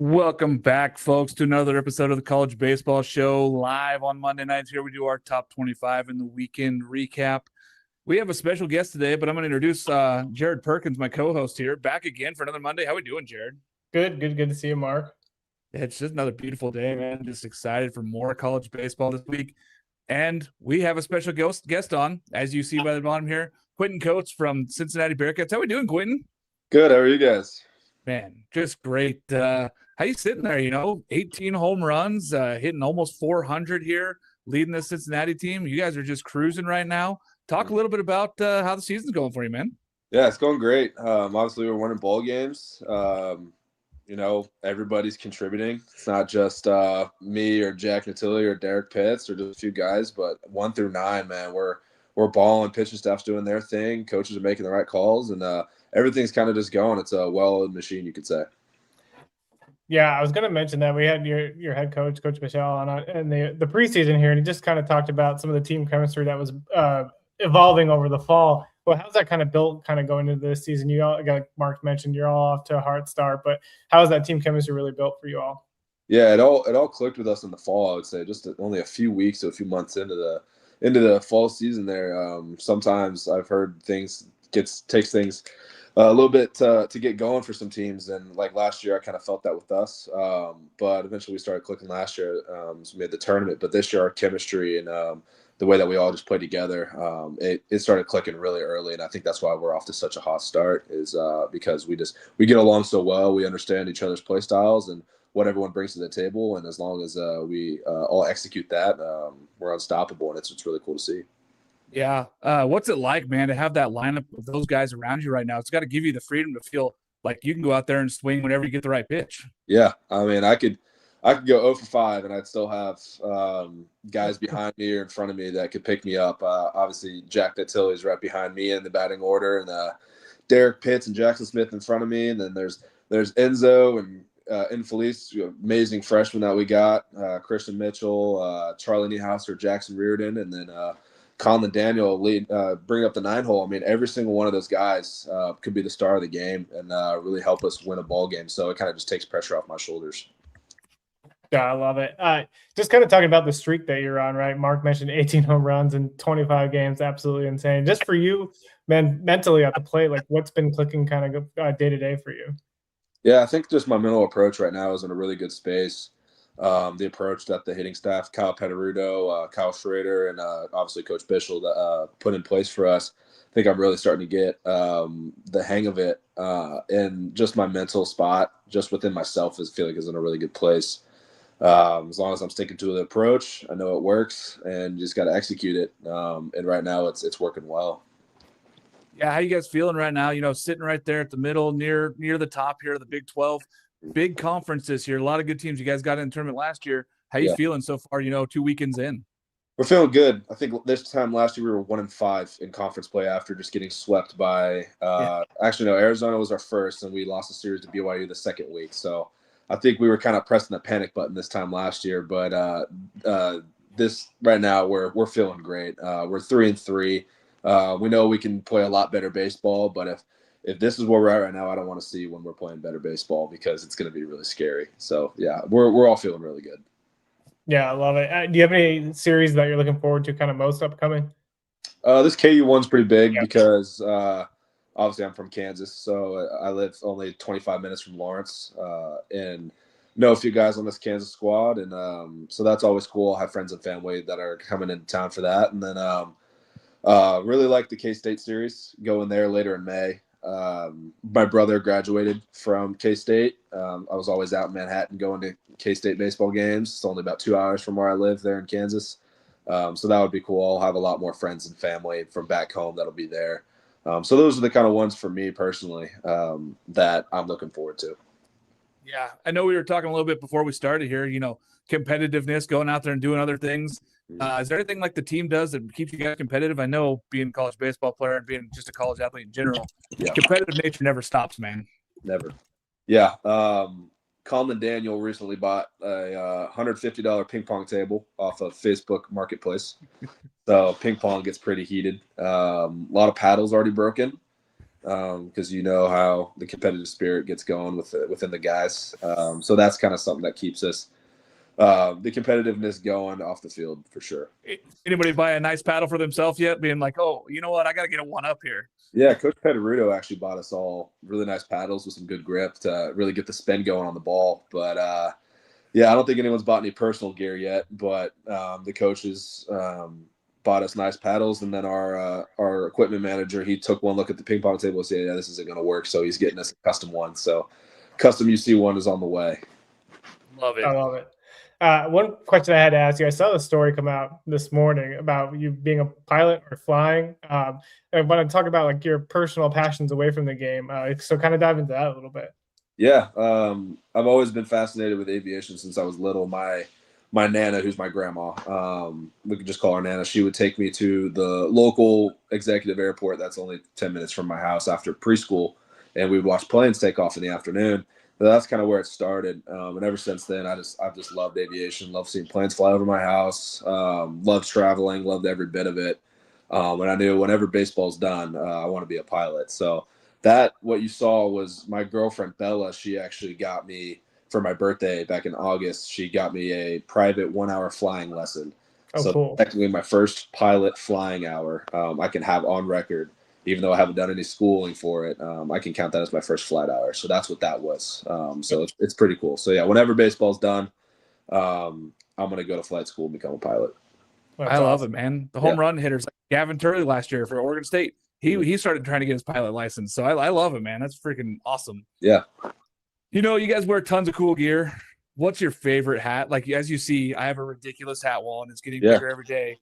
Welcome back, folks, to another episode of the College Baseball Show live on Monday nights. Here we do our top 25 in the weekend recap. We have a special guest today, but I'm going to introduce Jared Perkins, my co-host here, back again for another Monday. How we doing, Jared? Good to see you, Mark. Yeah, it's just another beautiful day, man. Just excited for more college baseball this week. And we have a special guest on, as you see by the bottom here, Quinton Coates from Cincinnati Bearcats. How we doing, Quinton? Good. How are you guys? Man, just great. How you sitting there? 18 home runs, hitting almost 400 here, leading the Cincinnati team. You guys are just cruising right now. Talk a little bit about how the season's going for you, man. Yeah, it's going great. Obviously, we're winning ball games. Everybody's contributing. It's not just me or Jack Natilli or Derek Pitts or just a few guys, but 1 through 9, man, we're balling. Pitching staff's doing their thing. Coaches are making the right calls, and everything's kind of just going. It's a well-oiled machine, you could say. Yeah, I was going to mention that we had your head coach, Coach Michelle, on in the preseason here, and he just kind of talked about some of the team chemistry that was evolving over the fall. Well, how's that kind of built kind of going into this season? You all, like Mark mentioned, you're all off to a hard start, but how is that team chemistry really built for you all? Yeah, it all clicked with us in the fall, I would say, just only a few weeks or a few months into the fall season there. Sometimes I've heard takes things a little bit to get going for some teams, and like last year I kind of felt that with us, but eventually we started clicking last year, so we made the tournament. But this year our chemistry and the way that we all just played together, it started clicking really early, and I think that's why we're off to such a hot start, is because we get along so well. We understand each other's play styles and what everyone brings to the table, and as long as we all execute that, we're unstoppable, and it's really cool to see. Yeah. What's it like, man, to have that lineup of those guys around you right now? It's got to give you the freedom to feel like you can go out there and swing whenever you get the right pitch. Yeah. I mean, I could go 0 for 5 and I'd still have guys behind me or in front of me that could pick me up. Obviously, Jack Natilli is right behind me in the batting order, and Derek Pitts and Jackson Smith in front of me. And then there's Enzo and Infelice, amazing freshmen that we got, Christian Mitchell, Charlie Niehauser, Jackson Reardon, and then Colin Daniel bring up the 9-hole. I mean, every single one of those guys could be the star of the game and really help us win a ball game. So it kind of just takes pressure off my shoulders. Yeah, I love it. Just kind of talking about the streak that you're on, right? Mark mentioned 18 home runs in 25 games. Absolutely insane. Just for you, man, mentally at the plate, like what's been clicking kind of day to day for you? Yeah, I think just my mental approach right now is in a really good space. The approach that the hitting staff, Kyle Petteruto, Kyle Schrader, and obviously Coach Bischel put in place for us. I think I'm really starting to get the hang of it, and just my mental spot just within myself feel like is in a really good place. As long as I'm sticking to the approach, I know it works, and you just got to execute it. And right now it's working well. Yeah, how you guys feeling right now? Sitting right there at the middle, near the top here of the Big 12. Big conference this year. A lot of good teams. You guys got in the tournament last year. How you feeling so far, 2 weekends in? We're feeling good. I think this time last year we were 1-5 in conference play after just getting swept by actually no, Arizona was our first, and we lost the series to BYU the second week. So I think we were kind of pressing the panic button this time last year. But this right now we're feeling great. We're 3-3. We know we can play a lot better baseball, but if this is where we're at right now, I don't want to see when we're playing better baseball because it's going to be really scary. So, yeah, we're all feeling really good. Yeah, I love it. Do you have any series that you're looking forward to kind of most upcoming? This KU one's pretty big because obviously I'm from Kansas, so I live only 25 minutes from Lawrence and know a few guys on this Kansas squad. And so that's always cool. I have friends and family that are coming into town for that. And then really like the K-State series, going there later in May. My brother graduated from K-State. I was always out in Manhattan going to K-State baseball games. It's only about 2 hours from where I live there in Kansas. So that would be cool. I'll have a lot more friends and family from back home that'll be there. So those are the kind of ones for me personally that I'm looking forward to. Yeah, I know we were talking a little bit before we started here, competitiveness, going out there and doing other things. Is there anything like the team does that keeps you guys competitive? I know being a college baseball player and being just a college athlete in general, competitive nature never stops, man. Never. Yeah. Colin Daniel recently bought a $150 ping pong table off of Facebook Marketplace. So ping pong gets pretty heated. A lot of paddles already broken. because you know how the competitive spirit gets going within the guys. So that's kind of something that keeps us the competitiveness going off the field for sure. Anybody buy a nice paddle for themselves yet? Being like, oh, you know what? I got to get a one up here. Yeah, Coach Petteruto actually bought us all really nice paddles with some good grip to really get the spin going on the ball. But yeah, I don't think anyone's bought any personal gear yet, but the coaches bought us nice paddles, and then our equipment manager, he took one look at the ping pong table and said, yeah, this isn't going to work, so he's getting us a custom one. So custom UC one is on the way. Love it. I love it. One question I had to ask you, I saw the story come out this morning about you being a pilot or flying. And when I talk about like your personal passions away from the game, so kind of dive into that a little bit. Yeah, I've always been fascinated with aviation since I was little. My Nana, who's my grandma, we could just call her Nana. She would take me to the local executive airport that's only 10 minutes from my house after preschool, and we'd watch planes take off in the afternoon. So that's kind of where it started, and ever since then, I've just loved aviation, loved seeing planes fly over my house, loved traveling, loved every bit of it. And I knew whenever baseball's done, I want to be a pilot. So that what you saw was my girlfriend Bella. She actually got me for my birthday back in August. She got me a private 1-hour flying lesson. Oh, so cool. Technically my first pilot flying hour. I can have on record. Even though I haven't done any schooling for it, I can count that as my first flight hour. So that's what that was. So it's pretty cool. So yeah, whenever baseball's done, I'm going to go to flight school and become a pilot. That's I love it, man. The home run hitters, like Gavin Turley last year for Oregon State, he started trying to get his pilot license. So I love it, man. That's freaking awesome. Yeah. You know, you guys wear tons of cool gear. What's your favorite hat? Like, as you see, I have a ridiculous hat wall, and it's getting bigger every day.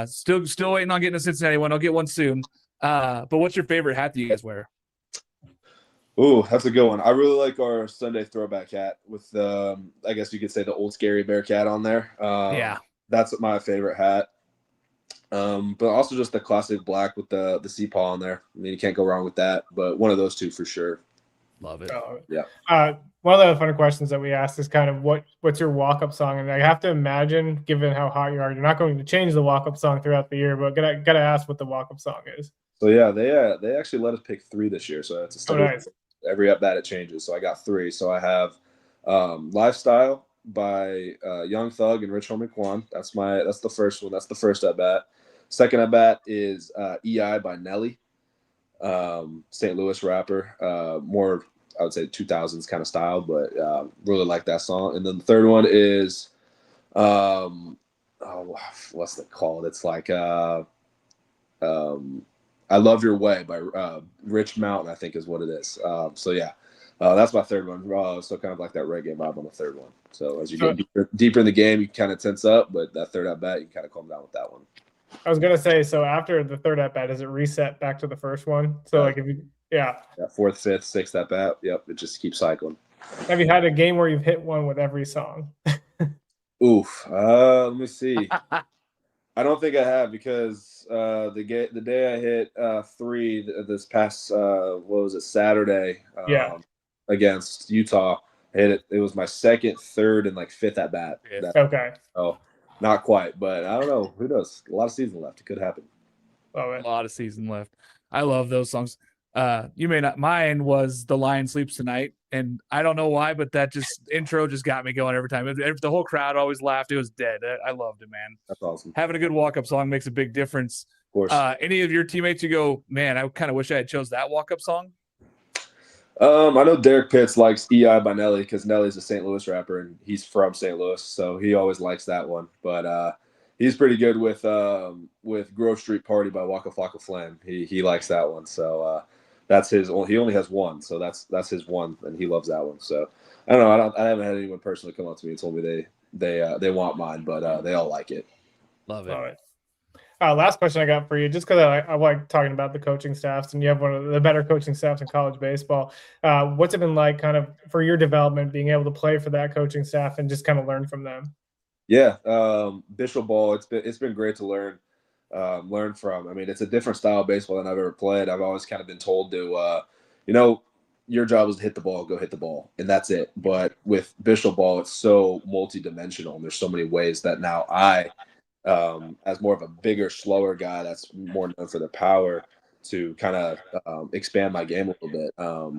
Still waiting on getting a Cincinnati one. I'll get one soon. But what's your favorite hat that you guys wear? Ooh, that's a good one. I really like our Sunday throwback hat with, I guess you could say, the old scary Bearcat on there. Yeah. That's my favorite hat. But also just the classic black with the C-paw on there. I mean, you can't go wrong with that. But one of those two for sure. Love it. Yeah. One of the fun questions that we asked is kind of what's your walk-up song? And I have to imagine, given how hot you are, you're not going to change the walk-up song throughout the year, but gotta ask what the walk-up song is. So yeah, they actually let us pick 3 this year. So that's a study. Nice. Every at bat it changes. So I got 3. So I have Lifestyle by Young Thug and Rich Homie Quan. That's the first one. That's the first at bat. Second at bat is EI by Nelly, St. Louis rapper. More, I would say 2000s kind of style, but really like that song. And then the third one is what's it called? It's like I Love Your Way by Rich Mountain, I think is what it is. So yeah, that's my third one. So kind of like that reggae vibe on the third one. So as you get deeper in the game, you kind of tense up, but that third at bat, you can kind of calm down with that one. I was gonna say, so after the third at bat, does it reset back to the first one? So like if you, yeah, 4th, 5th, 6th at bat, yep, it just keeps cycling. Have you had a game where you've hit one with every song? Oof. Let me see. I don't think I have because the day I hit 3 this past what was it, Saturday? Against Utah, I hit it. It was my 2nd, 3rd, and like 5th at bat. Yeah. Okay. Oh, not quite, but I don't know. Who knows? A lot of season left. It could happen. A lot of season left. I love those songs. You may not. Mine was "The Lion Sleeps Tonight," and I don't know why, but that intro just got me going every time. The whole crowd always laughed. It was dead. I loved it, man. That's awesome. Having a good walk-up song makes a big difference. Of course. Any of your teammates, you go, man, I kind of wish I had chose that walk-up song? I know Derek Pitts likes EI by Nelly because Nelly's a St. Louis rapper and he's from St. Louis, so he always likes that one. But he's pretty good with Grove Street Party by Waka Flocka Flame. He likes that one, so that's his. He only has one, so that's his one, and he loves that one. So I don't know. I haven't had anyone personally come up to me and told me they want mine, but they all like it. Love it. Last question I got for you, just because I like talking about the coaching staffs, and you have one of the better coaching staffs in college baseball. What's it been like kind of for your development, being able to play for that coaching staff and just kind of learn from them? Yeah, Bishop Ball, it's been great to learn from. I mean, it's a different style of baseball than I've ever played. I've always kind of been told to, your job is to hit the ball, go hit the ball, and that's it. But with Bishop Ball, it's so multidimensional, and there's so many ways that now I, as more of a bigger, slower guy that's more known for their power, to kind of expand my game a little bit.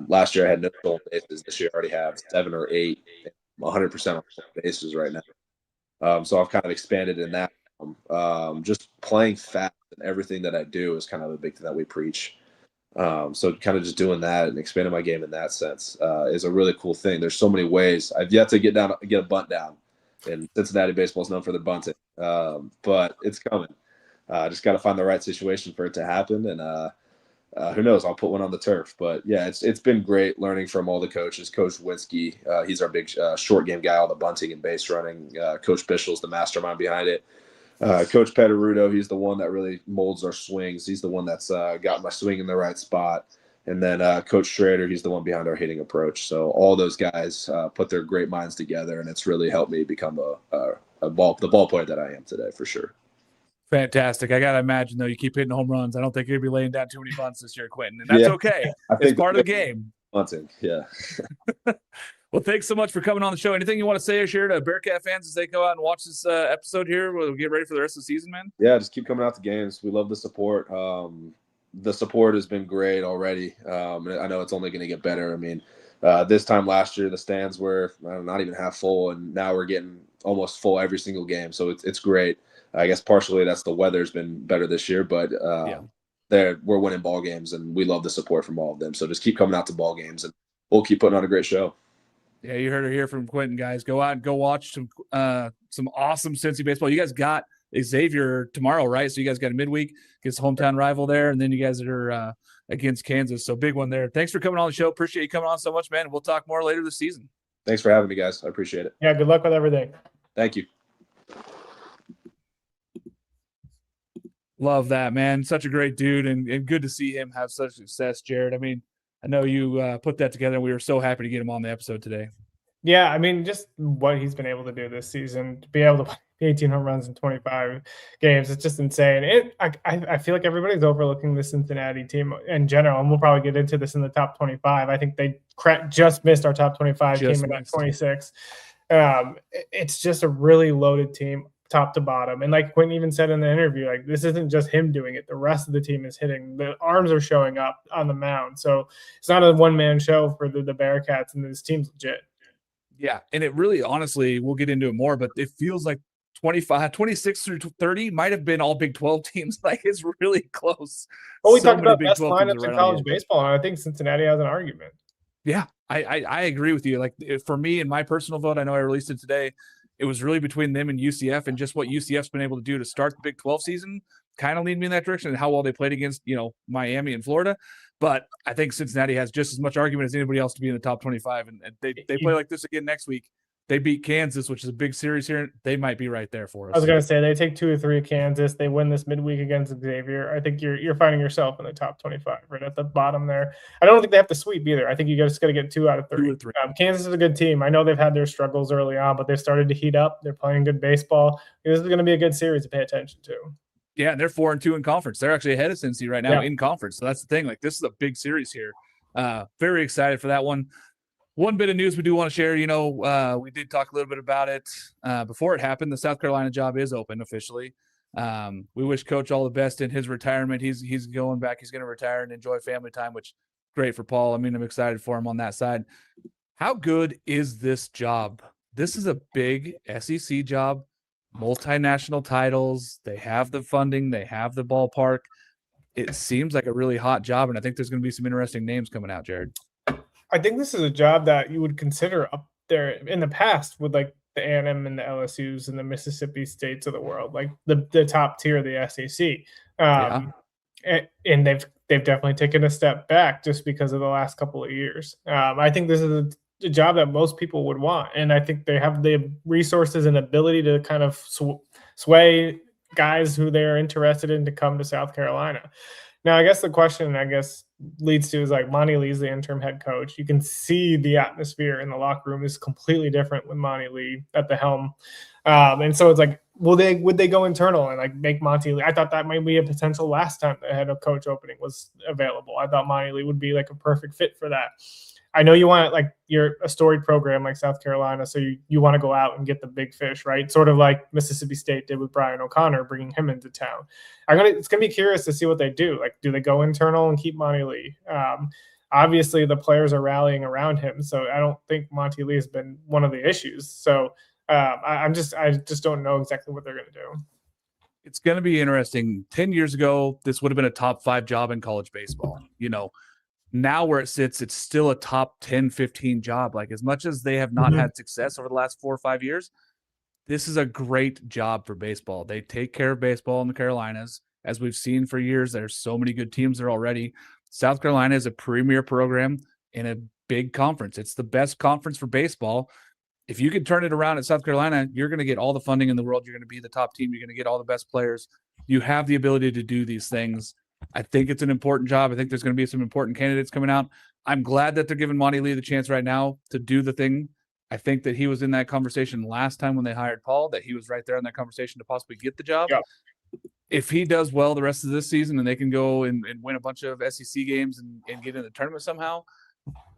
Last year I had no stolen bases. This year I already have 7 or 8, 100% on stolen bases right now. So I've kind of expanded in that. Just playing fast and everything that I do is kind of a big thing that we preach. So kind of just doing that and expanding my game in that sense is a really cool thing. There's so many ways. I've yet to get a bunt down, and Cincinnati baseball is known for their bunting, but it's coming. Just got to find the right situation for it to happen, and who knows? I'll put one on the turf. But yeah, it's been great learning from all the coaches. Coach Winsky, he's our big short game guy, all the bunting and base running. Coach Bischel's the mastermind behind it. Coach Petarudo, he's the one that really molds our swings. He's the one that's got my swing in the right spot. And then Coach Schrader, he's the one behind our hitting approach. So all those guys put their great minds together, and it's really helped me become the ball player that I am today, for sure. Fantastic. I got to imagine, though, you keep hitting home runs. I don't think you're going to be laying down too many bunts this year, Quinton. And that's okay. It's part of the game. Bunting, yeah. Well, thanks so much for coming on the show. Anything you want to say or share to Bearcat fans as they go out and watch this episode here? We'll get ready for the rest of the season, man. Yeah, just keep coming out to games. We love the support. The support has been great already. I know it's only going to get better. I mean, this time last year, the stands were not even half full, and now we're getting almost full every single game. So it's great. I guess partially that's the weather's been better this year, but we're winning ball games, and we love the support from all of them. So just keep coming out to ball games, and we'll keep putting on a great show. Yeah, you heard her here from Quinton, guys. Go out and go watch some awesome Cincy baseball. You guys got Xavier tomorrow, right? So you guys got a midweek against hometown rival there, and then you guys are against Kansas. So big one there. Thanks for coming on the show. Appreciate you coming on so much, man. We'll talk more later this season. Thanks for having me, guys. I appreciate it. Yeah, good luck with everything. Thank you. Love that, man. Such a great dude, and good to see him have such success, Jared. I mean, I know you put that together, and we were so happy to get him on the episode today. Yeah, I mean, just what he's been able to do this season, to be able to play 18 home runs in 25 games, it's just insane. I feel like everybody's overlooking the Cincinnati team in general, and we'll probably get into this in the top 25. I think they just missed our top 25, came in at 26. It's just a really loaded team, top to bottom. And like Quinton even said in the interview, like, this isn't just him doing it. The rest of the team is hitting. The arms are showing up on the mound. So it's not a one-man show for the Bearcats, and this team's legit. Yeah, and it really, honestly, we'll get into it more, but it feels like 26 through 30 might have been all Big 12 teams. Like, it's really close. Well, we talked about best lineups in college baseball, and I think Cincinnati has an argument. Yeah, I agree with you. Like, for me, in my personal vote, I know I released it today, it was really between them and UCF, and just what UCF's been able to do to start the Big 12 season kind of lead me in that direction, and how well they played against, Miami and Florida. But I think Cincinnati has just as much argument as anybody else to be in the top 25. And they play like this again next week. They beat Kansas, which is a big series here. They might be right there for us. I was going to say, they take 2 or 3 of Kansas. They win this midweek against Xavier. I think you're finding yourself in the top 25, right at the bottom there. I don't think they have to sweep either. I think you just got to get 2 out of 3. 2 or 3. Kansas is a good team. I know they've had their struggles early on, but they've started to heat up. They're playing good baseball. This is going to be a good series to pay attention to. Yeah, and they're 4-2 in conference. They're actually ahead of Cincy right now in conference. So that's the thing. Like, this is a big series here. Very excited for that one. One bit of news we do want to share, we did talk a little bit about it before it happened. The South Carolina job is open officially. We wish Coach all the best in his retirement. He's going back. He's going to retire and enjoy family time, which great for Paul. I mean, I'm excited for him on that side. How good is this job? This is a big SEC job. Multinational titles, they have the funding, they have the ballpark. It seems like a really hot job, and I think there's going to be some interesting names coming out, Jared. I think this is a job that you would consider up there in the past with like the A&M and the LSUs and the Mississippi States of the world, like the top tier of the SEC. And they've definitely taken a step back just because of the last couple of years. I think this is a job that most people would want, and I think they have the resources and ability to kind of sway guys who they're interested in to come to South Carolina. Now, I guess the question leads to is like, Monty Lee's the interim head coach. You can see the atmosphere in the locker room is completely different with Monty Lee at the helm, and so it's like, would they go internal and like make Monty Lee? I thought that might be a potential last time the head of coach opening was available. I thought Monty Lee would be like a perfect fit for that. I know you want you're a storied program like South Carolina, so you want to go out and get the big fish, right? Sort of like Mississippi State did with Brian O'Connor, bringing him into town. It's gonna be curious to see what they do. Like, do they go internal and keep Monty Lee? Obviously, the players are rallying around him, so I don't think Monty Lee has been one of the issues. So I just don't know exactly what they're gonna do. It's going to be interesting. 10 years ago, this would have been a top 5 job in college baseball. Now where it sits, it's still a top 10, 15 job. Like, as much as they have not had success over the last 4 or 5 years, this is a great job for baseball. They take care of baseball in the Carolinas. As we've seen for years, there's so many good teams there already. South Carolina is a premier program in a big conference. It's the best conference for baseball. If you can turn it around at South Carolina, you're going to get all the funding in the world. You're going to be the top team. You're going to get all the best players. You have the ability to do these things. I think it's an important job. I think there's going to be some important candidates coming out. I'm glad that they're giving Monty Lee the chance right now to do the thing. I think that he was in that conversation last time when they hired Paul, that he was right there in that conversation to possibly get the job. Yeah. If he does well the rest of this season and they can go and win a bunch of SEC games and get in the tournament somehow,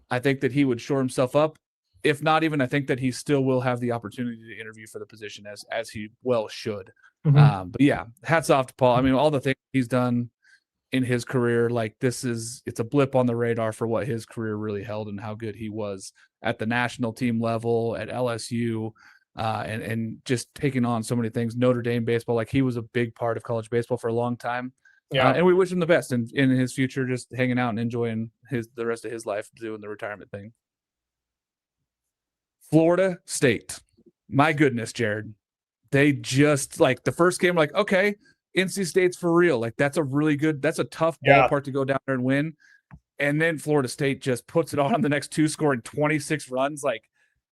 I think that he would shore himself up. If not even, I think that he still will have the opportunity to interview for the position as he well should. But yeah, hats off to Paul. I mean, all the things he's done in his career, it's a blip on the radar for what his career really held and how good he was at the national team level, at LSU, and just taking on so many things. Notre Dame baseball, he was a big part of college baseball for a long time. Yeah. And we wish him the best in his future, just hanging out and enjoying the rest of his life doing the retirement thing. Florida State. My goodness, Jared. They just the first game, okay, NC State's for real. That's a tough ballpark to go down there and win. And then Florida State just puts it on the next 2, scoring 26 runs.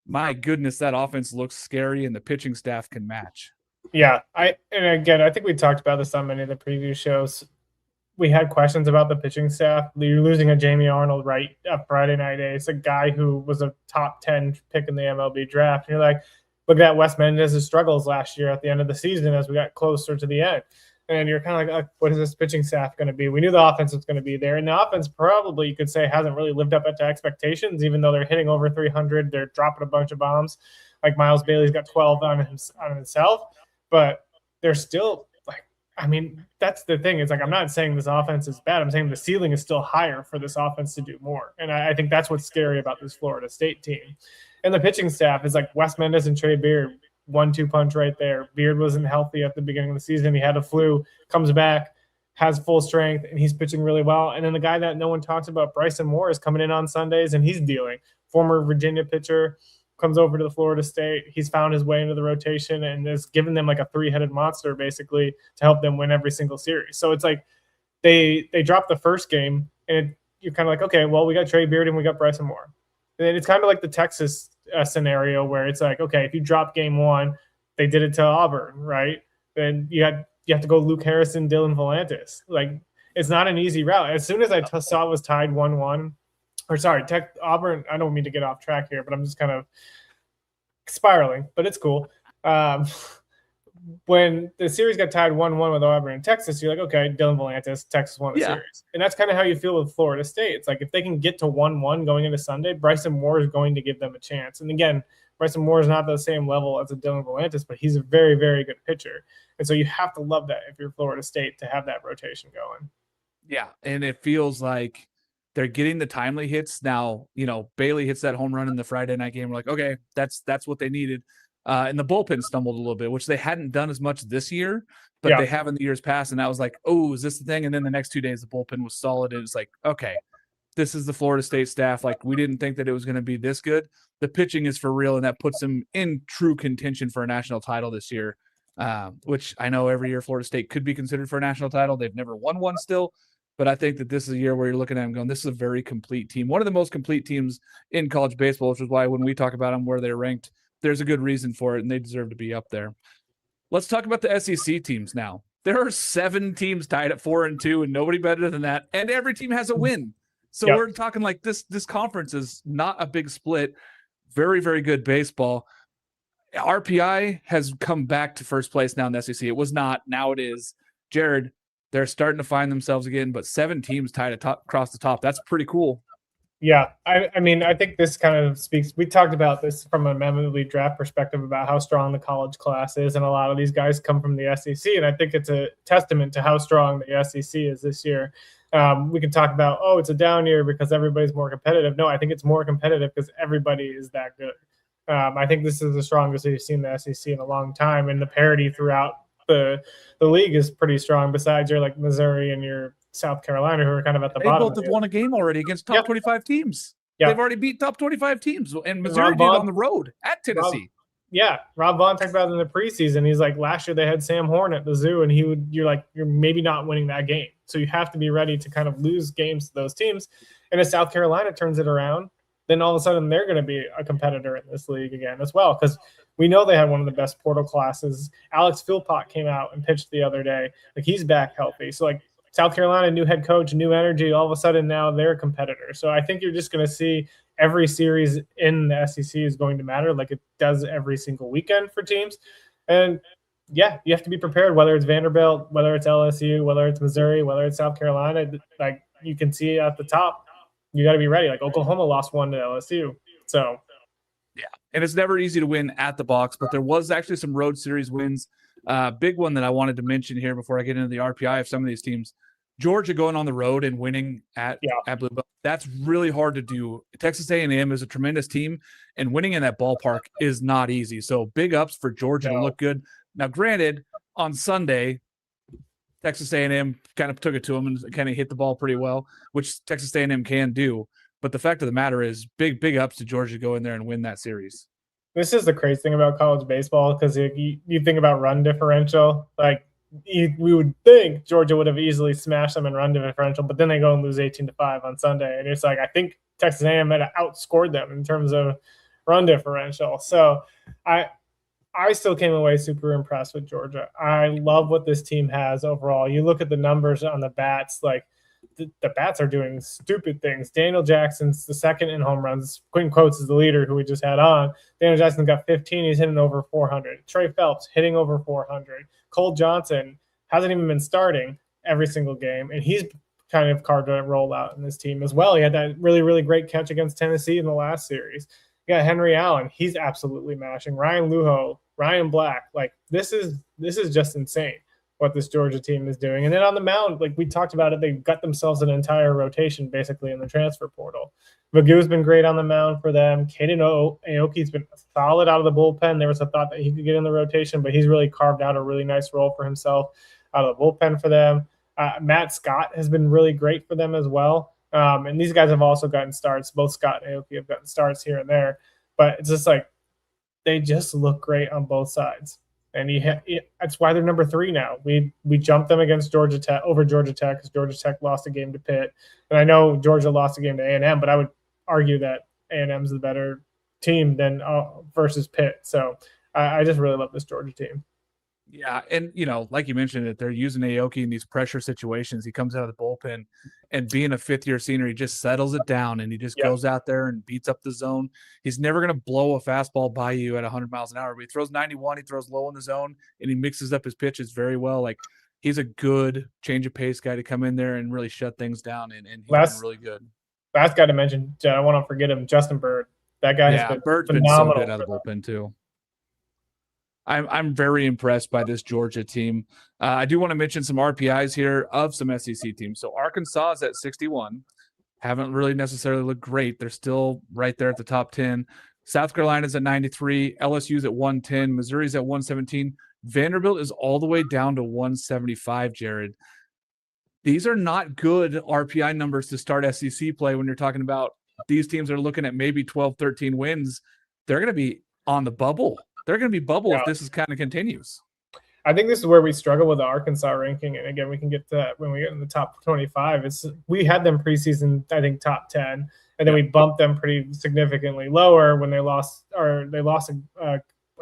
My goodness, that offense looks scary and the pitching staff can match. Yeah. I think we talked about this on many of the previous shows. We had questions about the pitching staff. You're losing a Jamie Arnold right up Friday night. It's a guy who was a top 10 pick in the MLB draft. And you're like, look at Wes Mendez's struggles last year at the end of the season as we got closer to the end. And you're kind of like, what is this pitching staff going to be? We knew the offense was going to be there. And the offense probably, you could say, hasn't really lived up to expectations, even though they're hitting over 300. They're dropping a bunch of bombs. Miles Bailey's got 12 on himself. But they're still that's the thing. It's I'm not saying this offense is bad. I'm saying the ceiling is still higher for this offense to do more. And I think that's what's scary about this Florida State team. And the pitching staff is Wes Mendez and Trey Beard, 1-2 punch right there. Beard wasn't healthy at the beginning of the season. He had a flu, comes back, has full strength, and he's pitching really well. And then the guy that no one talks about, Bryson Moore, is coming in on Sundays, and he's dealing. Former Virginia pitcher, comes over to the Florida State. He's found his way into the rotation and has given them a 3-headed monster basically to help them win every single series. So it's they dropped the first game and you're kind of okay, well, we got Trey Beard and we got Bryson Moore. And then it's kind of like the Texas scenario where it's okay, if you drop game 1, they did it to Auburn, right? Then you have to go Luke Harrison, Dylan Volantis. It's not an easy route. As soon as I saw it was tied 1-1, Auburn, I don't mean to get off track here, but I'm just kind of spiraling, but it's cool. When the series got tied 1-1 with Auburn and Texas, you're okay, Dylan Volantis, Texas won the series. And that's kind of how you feel with Florida State. It's if they can get to 1-1 going into Sunday, Bryson Moore is going to give them a chance. And again, Bryson Moore is not the same level as a Dylan Volantis, but he's a very, very good pitcher. And so you have to love that if you're Florida State to have that rotation going. Yeah, and it feels like they're getting the timely hits now. Bailey hits that home run in the Friday night game. We're okay, that's what they needed. And the bullpen stumbled a little bit, which they hadn't done as much this year, but they have in the years past. And that was oh, is this the thing? And then the next 2 days, the bullpen was solid. And it's okay, this is the Florida State staff. We didn't think that it was going to be this good. The pitching is for real, and that puts them in true contention for a national title this year, which I know every year Florida State could be considered for a national title. They've never won one still. But I think that this is a year where you're looking at them going, this is a very complete team. One of the most complete teams in college baseball, which is why when we talk about them, where they're ranked, there's a good reason for it, and they deserve to be up there. Let's talk about the SEC teams now. There are 7 teams tied at 4-2, and nobody better than that. And every team has a win. So we're talking this conference is not a big split. Very, very good baseball. RPI has come back to first place now in the SEC. It was not. Now it is. Jared, they're starting to find themselves again, but 7 teams tied across the top. That's pretty cool. Yeah, I mean, I think this kind of speaks. We talked about this from a memory draft perspective about how strong the college class is, and a lot of these guys come from the SEC, and I think it's a testament to how strong the SEC is this year. We can talk about, oh, it's a down year because everybody's more competitive. No, I think it's more competitive because everybody is that good. I think this is the strongest we've seen the SEC in a long time, and the parity throughout the league is pretty strong. Besides your like Missouri and your South Carolina, who are kind of at the bottom. They both have won a game already against top 25 teams. Yeah. They've already beat top 25 teams, and Missouri did on the road at Tennessee. Rob Vaughn talked about it in the preseason. He's like, last year they had Sam Horn at the zoo, and you're maybe not winning that game. So you have to be ready to kind of lose games to those teams. And if South Carolina turns it around, then all of a sudden they're going to be a competitor in this league again as well, because we know they had one of the best portal classes. Alex Philpott came out and pitched the other day. Like, he's back healthy. So, like, South Carolina, new head coach, new energy, all of a sudden now they're a competitor. So I think you're just going to see every series in the SEC is going to matter like it does every single weekend for teams. And, yeah, you have to be prepared, whether it's Vanderbilt, whether it's LSU, whether it's Missouri, whether it's South Carolina. Like, you can see at the top, you got to be ready. Like, Oklahoma lost one to LSU. So, yeah, and it's never easy to win at the box, but there was actually some road series wins. Big one that I wanted to mention here before I get into the RPI of some of these teams. Georgia going on the road and winning at Blue Bell. That's really hard to do. Texas A&M is a tremendous team, and winning in that ballpark is not easy. So big ups for Georgia to look good. Now, granted, on Sunday, Texas A&M kind of took it to them and kind of hit the ball pretty well, which Texas A&M can do. But the fact of the matter is, big ups to Georgia to go in there and win that series. This is the crazy thing about college baseball, because you think about run differential. Like, we would think Georgia would have easily smashed them in run differential, but then they go and lose 18-5 on Sunday. And it's like, I think Texas A&M had outscored them in terms of run differential. So I still came away super impressed with Georgia. I love what this team has overall. You look at the numbers on the bats, like the bats are doing stupid things. Daniel Jackson's the second in home runs. Quinton Coates is the leader, who we just had on. Daniel Jackson got 15. He's hitting over 400. Trey Phelps hitting over 400. Cole Johnson hasn't even been starting every single game, and he's kind of carved a role out in this team as well. He had that really, really great catch against Tennessee in the last series. You got Henry Allen. He's absolutely mashing. Ryan Lujo, Ryan Black. Like, this is just insane what this Georgia team is doing. And then on the mound, like we talked about it, they've got themselves an entire rotation basically in the transfer portal. Magoo's been great on the mound for them. Caden Aoki's been solid out of the bullpen. There was a thought that he could get in the rotation, but he's really carved out a really nice role for himself out of the bullpen for them. Matt Scott has been really great for them as well. And these guys have also gotten starts. Both Scott and Aoki have gotten starts here and there. But it's just like, they just look great on both sides. And that's why they're number 3 now. We jumped them against Georgia Tech over Georgia Tech, because Georgia Tech lost a game to Pitt. And I know Georgia lost a game to A&M, but I would argue that A&M's the better team than versus Pitt. So I just really love this Georgia team. Yeah, and, like you mentioned, that they're using Aoki in these pressure situations. He comes out of the bullpen, and being a fifth-year senior, he just settles it down, and he just goes out there and beats up the zone. He's never going to blow a fastball by you at 100 miles an hour. But he throws 91, he throws low in the zone, and he mixes up his pitches very well. Like, he's a good change of pace guy to come in there and really shut things down, and he's been really good. Last guy to mention, I don't want to forget him, Justin Bird. That guy has been Bird's phenomenal. Been so good out of the bullpen too. I'm very impressed by this Georgia team. I do want to mention some RPIs here of some SEC teams. So Arkansas is at 61. Haven't really necessarily looked great. They're still right there at the top 10. South Carolina's at 93. LSU's at 110. Missouri's at 117. Vanderbilt is all the way down to 175, Jared. These are not good RPI numbers to start SEC play when you're talking about these teams are looking at maybe 12, 13 wins. They're going to be on the bubble. They're going to be bubble if this is kind of continues. I think this is where we struggle with the Arkansas ranking. And again, we can get to that when we get in the top 25. We had them preseason, I think, top 10. And then we bumped them pretty significantly lower when they lost. I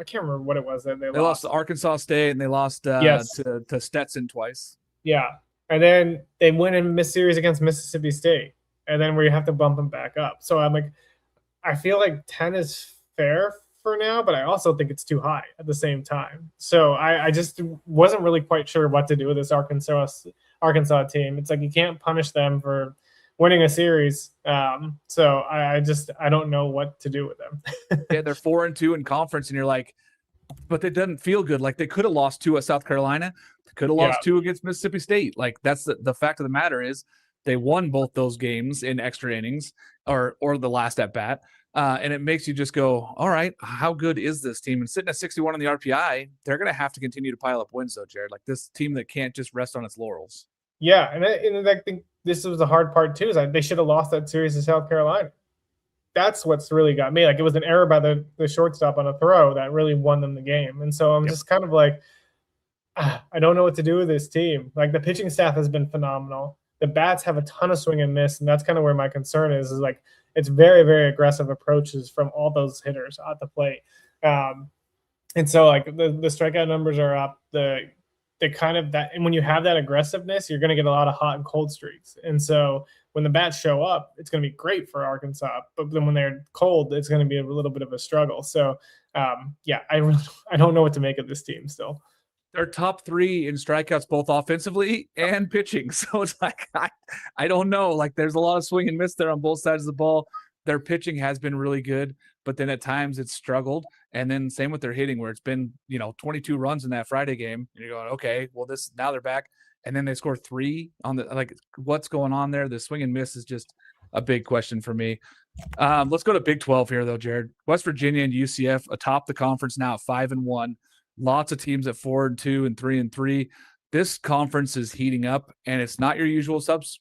can't remember what it was that they lost to Arkansas State, and they lost to Stetson twice. Yeah. And then they win in Miss Series against Mississippi State. And then we have to bump them back up. So I'm like, I feel like 10 is fair for now, but I also think it's too high at the same time. So I just wasn't really quite sure what to do with this Arkansas team. It's like, you can't punish them for winning a series. So I don't know what to do with them. Yeah, they're 4-2 in conference, and you're like, but it doesn't feel good. Like they could have lost 2 at South Carolina, could have lost 2 against Mississippi State. Like that's the fact of the matter is they won both those games in extra innings or the last at bat. And it makes you just go, all right, how good is this team? And sitting at 61 on the RPI, they're going to have to continue to pile up wins though, Jared. Like this team that can't just rest on its laurels. Yeah, and I think this was the hard part too, is they should have lost that series to South Carolina. That's what's really got me. Like it was an error by the shortstop on a throw that really won them the game. And so I'm just kind of like, I don't know what to do with this team. Like the pitching staff has been phenomenal. The bats have a ton of swing and miss, and that's kind of where my concern is like it's very, very aggressive approaches from all those hitters at the plate. And so like the strikeout numbers are up. The kind of that, and when you have that aggressiveness, you're going to get a lot of hot and cold streaks. And so when the bats show up, it's going to be great for Arkansas, but then when they're cold, it's going to be a little bit of a struggle. So I don't know what to make of this team still. They're top 3 in strikeouts, both offensively and pitching. So it's like, I don't know. Like there's a lot of swing and miss there on both sides of the ball. Their pitching has been really good, but then at times it's struggled. And then same with their hitting, where it's been, 22 runs in that Friday game. And you're going, okay, well now they're back. And then they score 3 on what's going on there? The swing and miss is just a big question for me. Let's go to Big 12 here though, Jared. West Virginia and UCF atop the conference now at 5-1. Lots of teams at 4-2 and 3-3. This conference is heating up, and it's not your usual subs.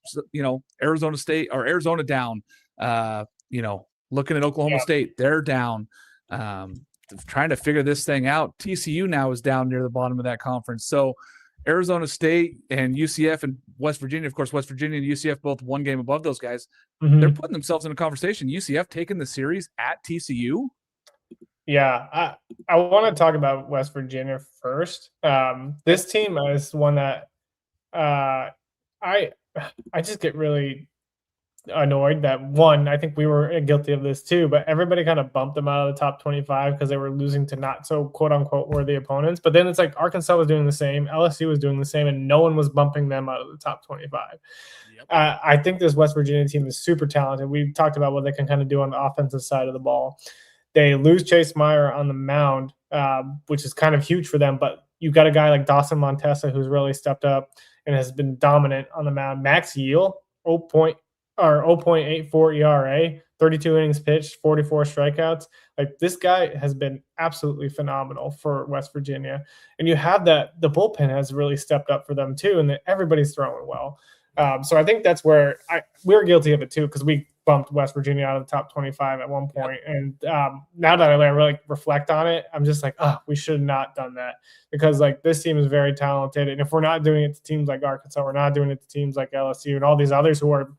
Arizona State or Arizona down. Looking at Oklahoma State, they're down. Trying to figure this thing out. TCU now is down near the bottom of that conference. So Arizona State and UCF and West Virginia, of course, West Virginia and UCF both one game above those guys. Mm-hmm. They're putting themselves in a conversation. UCF taking the series at TCU. Yeah, I want to talk about West Virginia first. This team is one that I just get really annoyed that I think we were guilty of this too, but everybody kind of bumped them out of the top 25 because they were losing to not so quote unquote worthy opponents. But then it's like Arkansas was doing the same, LSU was doing the same, and no one was bumping them out of the top 25. Yep. I think this West Virginia team is super talented. We've talked about what they can kind of do on the offensive side of the ball. They lose Chase Meyer on the mound, which is kind of huge for them. But you've got a guy like Dawson Montesa who's really stepped up and has been dominant on the mound. Max Yeel, 0.84 ERA, 32 innings pitched, 44 strikeouts. Like this guy has been absolutely phenomenal for West Virginia. And you have that the bullpen has really stepped up for them too, and that everybody's throwing well. So I think that's where we're guilty of it too, because we bumped West Virginia out of the top 25 at one point. Yep. And now that I really reflect on it, I'm just like, we should have not done that, because like this team is very talented. And if we're not doing it to teams like Arkansas, we're not doing it to teams like LSU and all these others who are,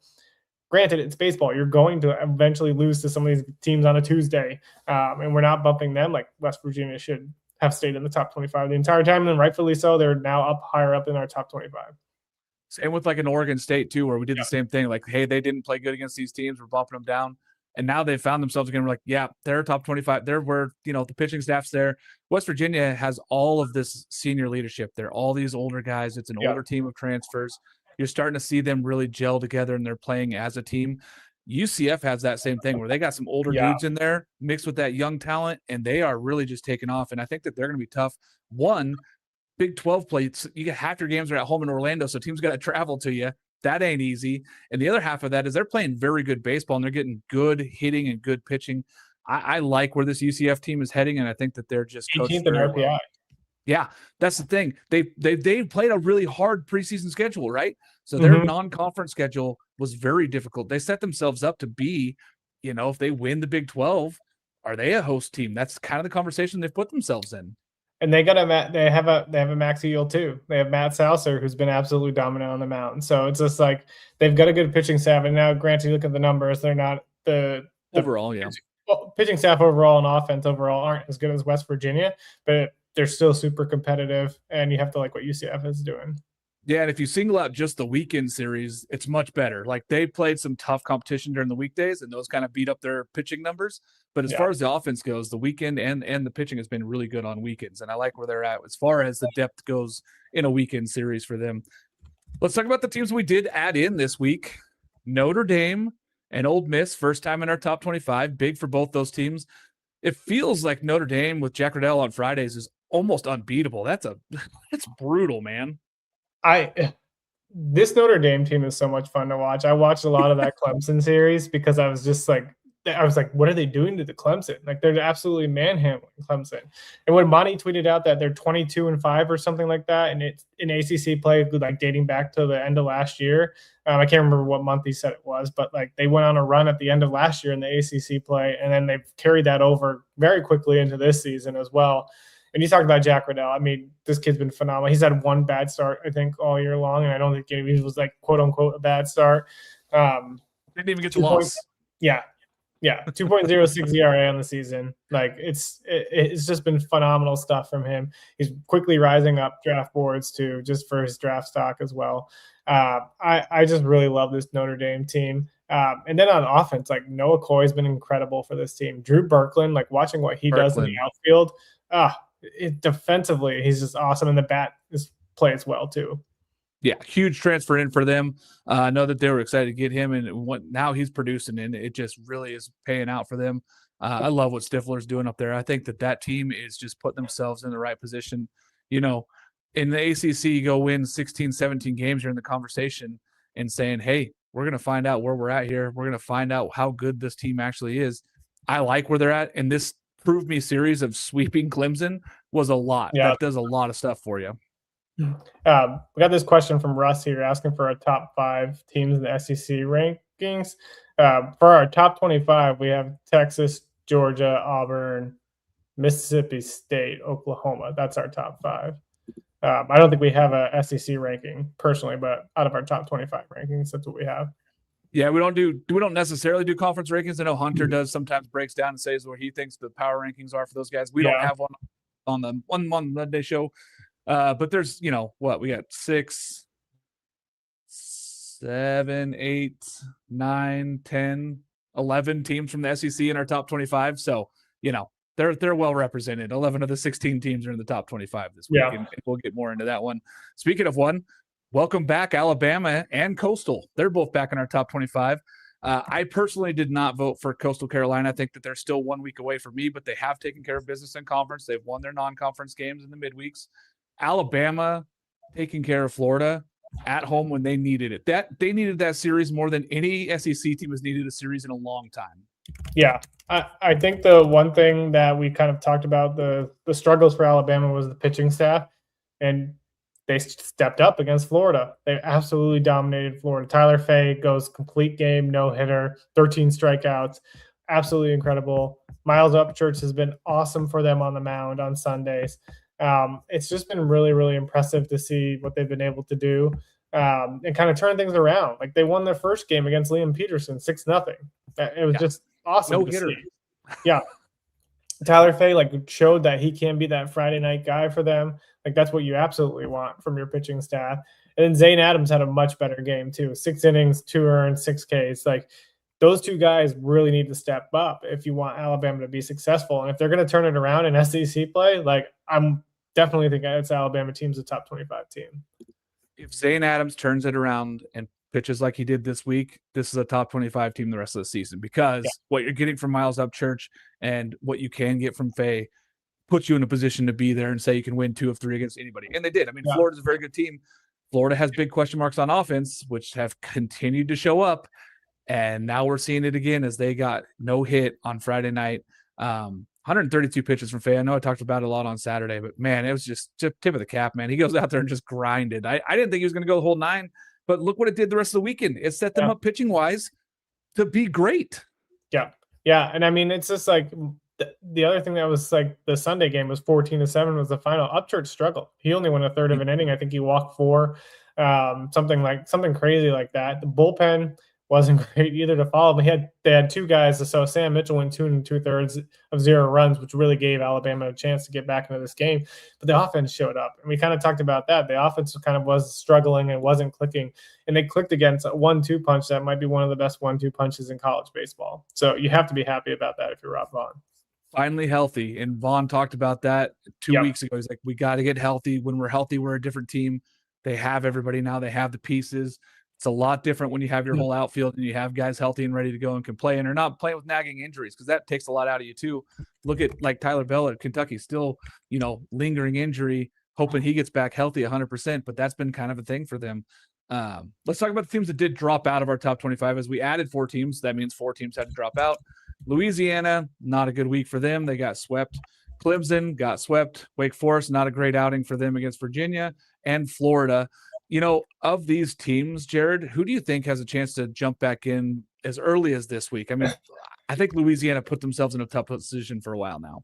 granted, it's baseball. You're going to eventually lose to some of these teams on a Tuesday, and we're not bumping them. Like West Virginia should have stayed in the top 25 the entire time, and rightfully so. They're now higher up in our top 25. Same with like an Oregon State too, where we did the same thing. Like, hey, they didn't play good against these teams. We're bumping them down. And now they've found themselves again. We're like, yeah, they're top 25. They're where, the pitching staff's there. West Virginia has all of this senior leadership. They're all these older guys. It's an older team of transfers. You're starting to see them really gel together, and they're playing as a team. UCF has that same thing where they got some older dudes in there mixed with that young talent, and they are really just taking off. And I think that they're going to be tough. One, Big 12 plates, you get half your games are at home in Orlando, so teams got to travel to you. That ain't easy. And the other half of that is they're playing very good baseball, and they're getting good hitting and good pitching. I like where this UCF team is heading, and I think that they're just 18th in RPI. Well. Yeah, that's the thing. They played a really hard preseason schedule, right? So their non-conference schedule was very difficult. They set themselves up to be, if they win the Big 12, are they a host team? That's kind of the conversation they've put themselves in. And they have a Max Yeel too. They have Matt Saucer, who's been absolutely dominant on the mound. So it's just like they've got a good pitching staff. And now, granted, you look at the numbers, they're not the overall, pitching staff overall and offense overall aren't as good as West Virginia, but they're still super competitive. And you have to like what UCF is doing. Yeah, and if you single out just the weekend series, it's much better. Like they played some tough competition during the weekdays, and those kind of beat up their pitching numbers. But as far as the offense goes, the weekend and the pitching has been really good on weekends, and I like where they're at as far as the depth goes in a weekend series for them. Let's talk about the teams we did add in this week. Notre Dame and Ole Miss, first time in our top 25, big for both those teams. It feels like Notre Dame with Jack Riddell on Fridays is almost unbeatable. That's brutal, man. This Notre Dame team is so much fun to watch. I watched a lot of that Clemson series because I was like, what are they doing to the Clemson? Like, they're absolutely manhandling Clemson. And when Monty tweeted out that they're 22-5 or something like that, and it's in ACC play, like dating back to the end of last year. I can't remember what month he said it was, but like they went on a run at the end of last year in the ACC play, and then they've carried that over very quickly into this season as well. And you talked about Jack Riddell. I mean, this kid's been phenomenal. He's had one bad start, I think, all year long, and I don't think he was like quote unquote a bad start. Didn't even get the loss. Yeah. 2.06 ERA on the season. Like it's just been phenomenal stuff from him. He's quickly rising up draft boards too, just for his draft stock as well. I just really love this Notre Dame team. And then on offense, like Noah Coy's been incredible for this team. Drew Birkland, like watching what he does in the outfield, defensively, he's just awesome, and the bat plays well too. Yeah, huge transfer in for them. I know that they were excited to get him, and now he's producing, and it just really is paying out for them. I love what Stifler's doing up there. I think that team is just putting themselves in the right position. You know, in the ACC, you go win 16, 17 games, you're in the conversation and saying, hey, we're going to find out where we're at here. We're going to find out how good this team actually is. I like where they're at, and this Prove Me series of sweeping Clemson was a lot. Yeah. That does a lot of stuff for you. We got this question from Russ here asking for our top 5 teams in the SEC rankings. For our top 25, we have Texas, Georgia, Auburn, Mississippi State, Oklahoma. That's our top 5. I don't think we have a SEC ranking personally, but out of our top 25 rankings, that's what we have. Yeah, we don't necessarily do conference rankings. I know Hunter does sometimes breaks down and says where he thinks the power rankings are for those guys. We don't have one on the one Monday show. But there's, we got 6, 7, 8, 9, 10, 11 teams from the SEC in our top 25. So, they're well represented. 11 of the 16 teams are in the top 25 this week. Yeah. And we'll get more into that one. Speaking of one, welcome back, Alabama and Coastal. They're both back in our top 25. I personally did not vote for Coastal Carolina. I think that they're still 1 week away from me, but they have taken care of business in conference. They've won their non-conference games in the midweeks. Alabama taking care of Florida at home when they needed it. They needed that series more than any SEC team has needed a series in a long time. Yeah, I think the one thing that we kind of talked about, the struggles for Alabama was the pitching staff, and they stepped up against Florida. They absolutely dominated Florida. Tyler Fay goes complete game, no hitter, 13 strikeouts, absolutely incredible. Miles Upchurch has been awesome for them on the mound on Sundays. It's just been really, really impressive to see what they've been able to do and kind of turn things around. Like they won their first game against Liam Peterson, 6-0. It was just awesome. No hitter. Yeah. Tyler Fay showed that he can be that Friday night guy for them. Like that's what you absolutely want from your pitching staff. And then Zane Adams had a much better game too. 6 innings, 2 earned, 6 Ks. Like those two guys really need to step up if you want Alabama to be successful. And if they're going to turn it around in SEC play, I'm definitely thinking it's Alabama team's a top 25 team. If Zane Adams turns it around and pitches like he did this week, this is a top 25 team the rest of the season because what you're getting from Miles Upchurch and what you can get from Fay puts you in a position to be there and say you can win 2 of 3 against anybody. And they did. I mean, Florida's a very good team. Florida has big question marks on offense, which have continued to show up. And now we're seeing it again as they got no hit on Friday night. 132 pitches from Fay. I know I talked about it a lot on Saturday, but man, it was just tip of the cap, man. He goes out there and just grinded. I didn't think he was going to go the whole 9, but look what it did the rest of the weekend. It set them up pitching wise to be great. Yeah. Yeah. And I mean, it's just like the other thing that was the Sunday game was 14-7 was the final. Upchurch struggled. He only went a third of an inning. I think he walked 4, something crazy like that. The bullpen wasn't great either to follow. But they had 2 guys. So Sam Mitchell went 2 2/3 of 0 runs, which really gave Alabama a chance to get back into this game. But the offense showed up, and we kind of talked about that. The offense kind of was struggling and wasn't clicking, and they clicked against a 1-2 punch that might be one of the best 1-2 punches in college baseball. So you have to be happy about that if you're Rob Vaughn. Finally healthy, and Vaughn talked about that 2 weeks ago. He's like, we got to get healthy. When we're healthy, we're a different team. They have everybody now. They have the pieces. It's a lot different when you have your whole outfield and you have guys healthy and ready to go and can play and are not playing with nagging injuries, because that takes a lot out of you too. Look at like Tyler Bell at Kentucky, still, lingering injury, hoping he gets back healthy 100%, but that's been kind of a thing for them. Let's talk about the teams that did drop out of our top 25. As we added 4 teams, that means 4 teams had to drop out. Louisiana, not a good week for them. They got swept. Clemson got swept. Wake Forest, not a great outing for them against Virginia. And Florida. Of these teams, Jared, who do you think has a chance to jump back in as early as this week? I mean, I think Louisiana put themselves in a tough position for a while now.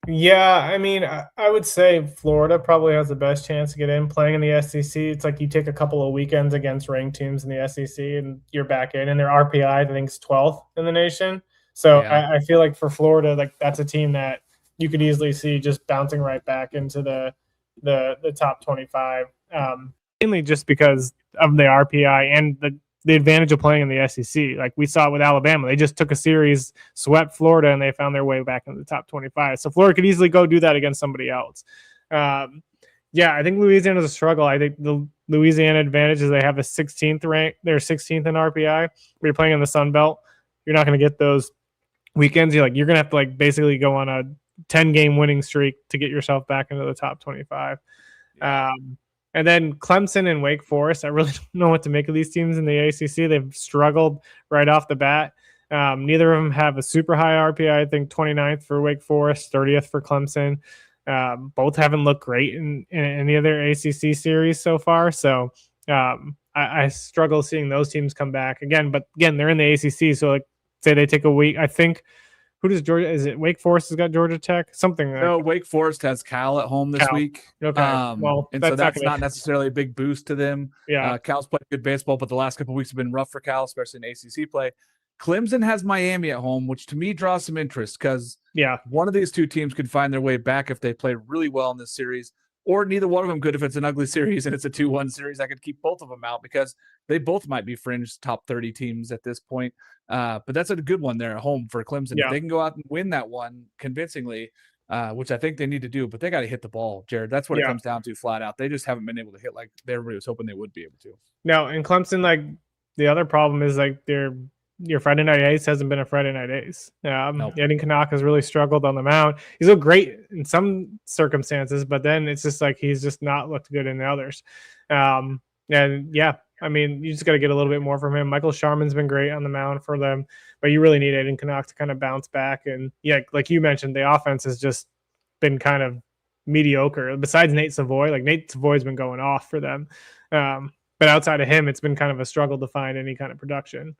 Yeah, I mean, I would say Florida probably has the best chance to get in playing in the SEC. It's like you take a couple of weekends against ranked teams in the SEC and you're back in, and their RPI, I think, is 12th in the nation. So yeah. I feel like for Florida, like that's a team that you could easily see just bouncing right back into the top 25. Mainly just because of the RPI and the advantage of playing in the SEC. Like we saw it with Alabama. They just took a series, swept Florida, and they found their way back into the top 25. So Florida could easily go do that against somebody else. I think Louisiana's a struggle. I think the Louisiana advantage is they have a 16th rank. They're 16th in RPI. When you're playing in the Sun Belt, you're not going to get those weekends. You're going to have to basically go on a 10-game winning streak to get yourself back into the top 25. And then Clemson and Wake Forest, I really don't know what to make of these teams in the ACC. They've struggled right off the bat. Neither of them have a super high RPI. I think 29th for Wake Forest, 30th for Clemson. Both haven't looked great in any of their ACC series so far. So I struggle seeing those teams come back again. But again, they're in the ACC. So say they take a week. I think who does Georgia? Is it Wake Forest has got Georgia Tech? Something. No, Wake Forest has Cal at home this week. Okay. And so that's not necessarily a big boost to them. Yeah. Cal's played good baseball, but the last couple of weeks have been rough for Cal, especially in ACC play. Clemson has Miami at home, which to me draws some interest because one of these two teams could find their way back if they play really well in this series, or neither one of them could if it's an ugly series and it's a 2-1 series. I could keep both of them out because they both might be fringe top 30 teams at this point. But that's a good one there at home for Clemson. Yeah. If they can go out and win that one convincingly, which I think they need to do, but they got to hit the ball, Jared. That's what it comes down to flat out. They just haven't been able to hit like everybody was hoping they would be able to. No, and Clemson, the other problem is your Friday night ace hasn't been a Friday night ace. Nope. Aiden Canuck has really struggled on the mound. He's looked great in some circumstances, but then it's just he's just not looked good in the others. I mean, you just got to get a little bit more from him. Michael Sharman's been great on the mound for them, but you really need Aiden Canuck to kind of bounce back. And like you mentioned, the offense has just been kind of mediocre. Besides Nate Savoy, Nate Savoy's been going off for them. But outside of him, it's been kind of a struggle to find any kind of production.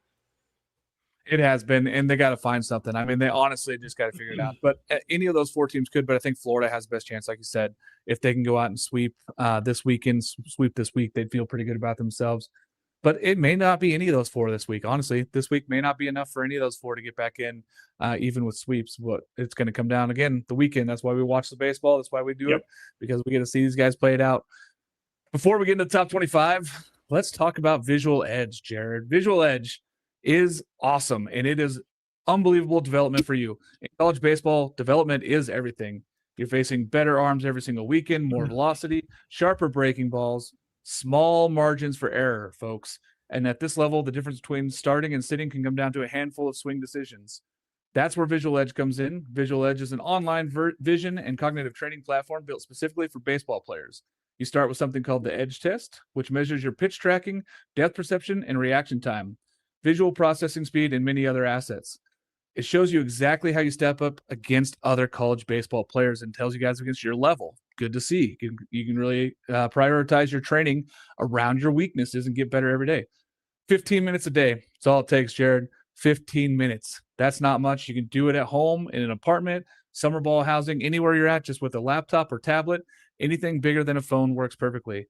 It has been, and they got to find something. I mean, they honestly just got to figure it out. But any of those 4 teams could, but I think Florida has the best chance, like you said. If they can go out and sweep this weekend, sweep this week, they'd feel pretty good about themselves. But it may not be any of those 4 this week. Honestly, this week may not be enough for any of those 4 to get back in, even with sweeps. But it's going to come down, again, the weekend. That's why we watch the baseball. That's why we do it, because we get to see these guys play it out. Before we get into the top 25, let's talk about Visual Edge, Jared. Visual Edge is awesome, and it is unbelievable development for you. In college baseball, development is everything. You're facing better arms every single weekend, more velocity, sharper breaking balls, small margins for error, folks. And at this level, the difference between starting and sitting can come down to a handful of swing decisions. That's where Visual Edge comes in. Visual Edge is an online vision and cognitive training platform built specifically for baseball players. You start with something called the Edge Test, which measures your pitch tracking, depth perception, and reaction time, visual processing speed, and many other assets. It shows you exactly how you step up against other college baseball players and tells you guys against your level. Good to see. You can really prioritize your training around your weaknesses and get better every day. 15 minutes a day. That's all it takes, Jared. 15 minutes. That's not much. You can do it at home, in an apartment, summer ball housing, anywhere you're at, just with a laptop or tablet. Anything bigger than a phone works perfectly.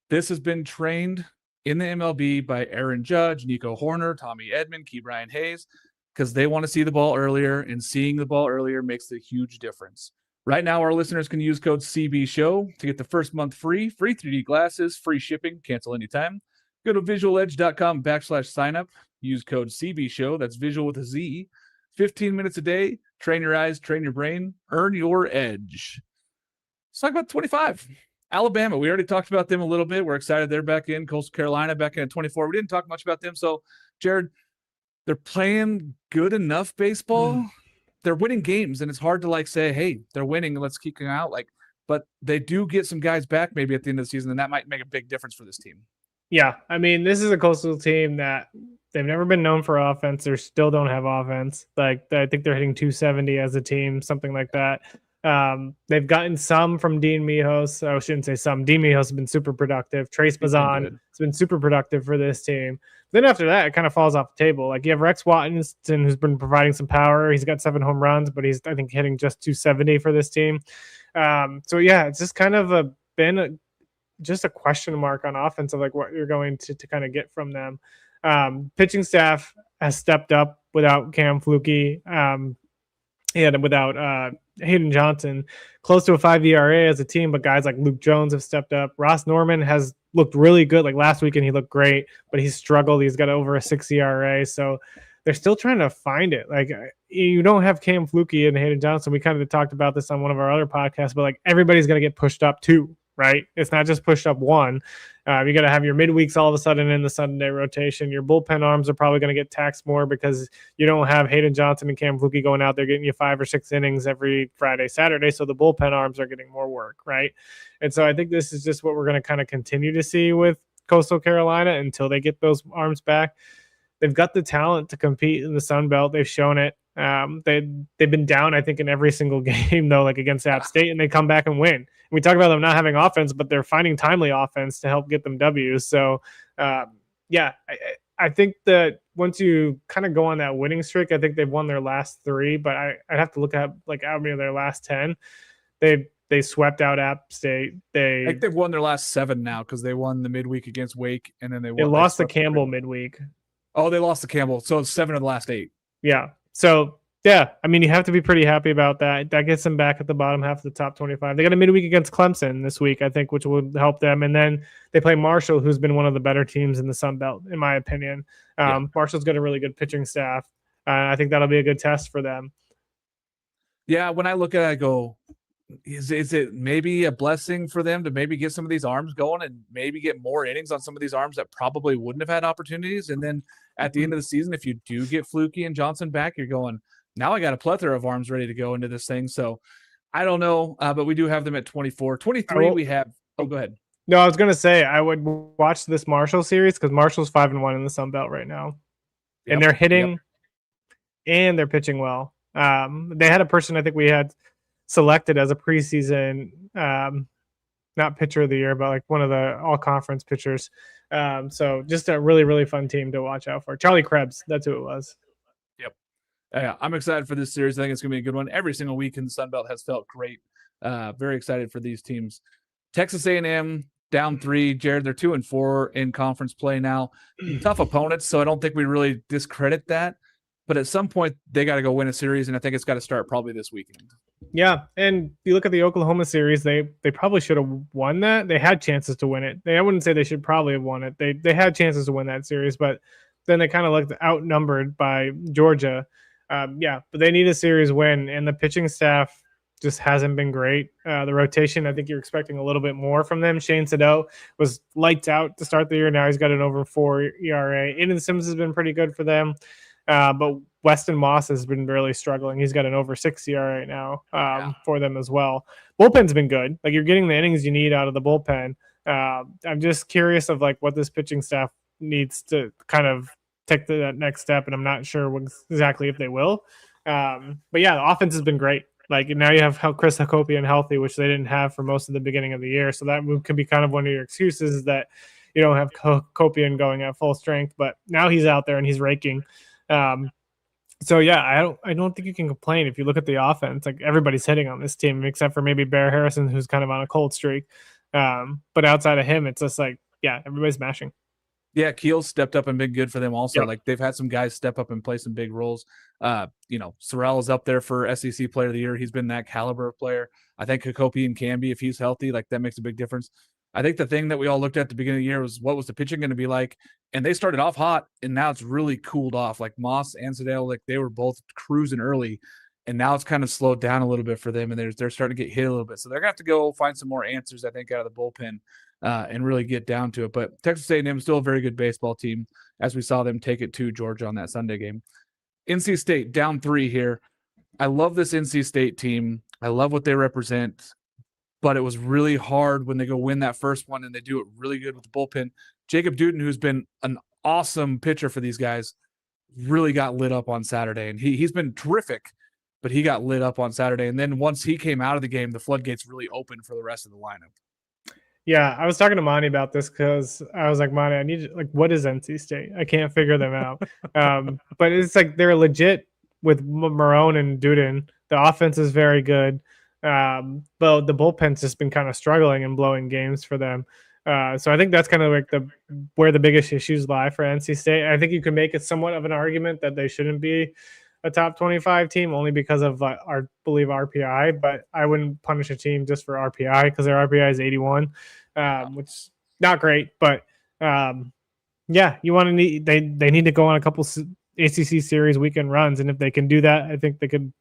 This has been trained in the MLB by Aaron Judge, Nico Horner, Tommy Edman, Key Brian Hayes, because they want to see the ball earlier, and seeing the ball earlier makes a huge difference. Right now, our listeners can use code CBSHOW to get the first month free 3D glasses, free shipping, cancel anytime. Go to visualedge.com/signup. Use code CBSHOW. That's visual with a Z. 15 minutes a day. Train your eyes, train your brain, earn your edge. Let's talk about 25. Alabama, we already talked about them a little bit. We're excited they're back in. Coastal Carolina back in at 24. We didn't talk much about them. So, Jared, they're playing good enough baseball. They're winning games, and it's hard to like say, hey, they're winning, let's keep them out. Like, but they do get some guys back maybe at the end of the season, and that might make a big difference for this team. Yeah, I mean, this is a Coastal team that they've never been known for offense. They still don't have offense. Like, I think they're hitting 270 as a team, something like that. They've gotten some from Dean Mijos. I shouldn't say some. Dean Mijos has been super productive. Trace Bazan has been super productive for this team. Then after that, it kind of falls off the table. Like, you have Rex Watson, who's been providing some power. He's got 7 home runs, but he's, I think, hitting just 270 for this team. So yeah, it's just kind of been just a question mark on offense of like what you're going to kind of get from them. Pitching staff has stepped up without Cam Flukie and without Hayden Johnson, close to a 5 ERA as a team, but guys like Luke Jones have stepped up. Ross Norman has looked really good. Like last weekend, he looked great, but he's struggled. He's got over a 6 ERA. So they're still trying to find it. Like, you don't have Cam Flukie and Hayden Johnson. We kind of talked about this on one of our other podcasts, but like everybody's going to get pushed up too, right? It's not just pushed up one. You got to have your midweeks all of a sudden in the Sunday rotation. Your bullpen arms are probably going to get taxed more because you don't have Hayden Johnson and Cam Flukie going out there getting you 5 or 6 innings every Friday, Saturday. So the bullpen arms are getting more work, right? And so I think this is just what we're going to kind of continue to see with Coastal Carolina until they get those arms back. They've got the talent to compete in the Sun Belt. They've shown it. They've been down, I think, in every single game, though, like against App State, and they come back and win. We talk about them not having offense, but they're finding timely offense to help get them W's. So, yeah, I think that once you kind of go on that winning streak, I think they've won their last 3, but I'd have to look at like how many of their last 10. They swept out App State. I think they've won their last 7 now because they won the midweek against Wake, and then they lost to Campbell midweek. Oh, they lost to Campbell. So it's 7 of the last 8. Yeah. So, yeah, I mean, you have to be pretty happy about that. That gets them back at the bottom half of the top 25. They got a midweek against Clemson this week, I think, which will help them. And then they play Marshall, who's been one of the better teams in the Sun Belt, in my opinion. Marshall's got a really good pitching staff. I think that'll be a good test for them. Yeah, when I look at it, I go, is it maybe a blessing for them to maybe get some of these arms going and maybe get more innings on some of these arms that probably wouldn't have had opportunities? And then at the end of the season, if you do get Flukie and Johnson back, you're going, now I got a plethora of arms ready to go into this thing. So I don't know, but we do have them at 24. 23, we have – oh, go ahead. No, I was going to say I would watch this Marshall series because Marshall's 5-1 in the Sun Belt right now. Yep, and they're hitting and they're pitching well. They had a person I think we had selected as a preseason not pitcher of the year, but like one of the all-conference pitchers. So just a really, really fun team to watch out for. Charlie Krebs, that's who it was. Yep. Yeah, I'm excited for this series. I think it's going to be a good one. Every single week in the Sun Belt has felt great. Very excited for these teams. Texas A&M down 3. Jared, they're 2-4 in conference play now. Tough opponents, so I don't think we really discredit that. But at some point, they got to go win a series, and I think it's got to start probably this weekend. Yeah, and you look at the Oklahoma series, they probably should have won that. They had chances to win it. I wouldn't say they should probably have won it. They had chances to win that series, but then they kind of looked outnumbered by Georgia. But they need a series win, and the pitching staff just hasn't been great. The rotation, I think you're expecting a little bit more from them. Shane Sadeau was lights out to start the year. Now he's got an over 4 ERA. Aiden Sims has been pretty good for them. But Weston Moss has been really struggling. He's got an over 6 ERA now for them as well. Bullpen's been good. Like, you're getting the innings you need out of the bullpen. I'm just curious of like what this pitching staff needs to kind of take that next step, and I'm not sure exactly if they will. But yeah, the offense has been great. Like, now you have Chris Hakopian healthy, which they didn't have for most of the beginning of the year. So that could be kind of one of your excuses is that you don't have Hakopian going at full strength. But now he's out there and he's raking. So yeah, I don't think you can complain if you look at the offense. Like, everybody's hitting on this team except for maybe Bear Harrison, who's kind of on a cold streak. But outside of him, it's just like, yeah, everybody's mashing. Yeah, Keel's stepped up and been good for them also. Yep. Like, they've had some guys step up and play some big roles. Sorrell is up there for SEC Player of the Year. He's been that caliber of player. I think Hakopian can be, if he's healthy, like that makes a big difference. I think the thing that we all looked at the beginning of the year was what was the pitching going to be like? And they started off hot, and now it's really cooled off. Like Moss and Sadeau, like they were both cruising early. And now it's kind of slowed down a little bit for them, and they're starting to get hit a little bit. So they're going to have to go find some more answers, I think, out of the bullpen and really get down to it. But Texas A&M is still a very good baseball team, as we saw them take it to Georgia on that Sunday game. NC State down 3 here. I love this NC State team. I love what they represent, but it was really hard when they go win that first one, and they do it really good with the bullpen. Jacob Dutton, who's been an awesome pitcher for these guys, really got lit up on Saturday, and he's been terrific, but he got lit up on Saturday. And then once he came out of the game, the floodgates really opened for the rest of the lineup. Yeah, I was talking to Monty about this because I was like, Monty, I need what is NC State? I can't figure them out. But it's like they're legit with Marone and Dudin. The offense is very good. But the bullpen's just been kind of struggling and blowing games for them. So I think that's kind of like where the biggest issues lie for NC State. I think you can make it somewhat of an argument that they shouldn't be a top 25 team only because of believe RPI, but I wouldn't punish a team just for RPI because their RPI is 81, which is not great, but yeah, they need to go on a couple ACC series weekend runs, and if they can do that, I think they could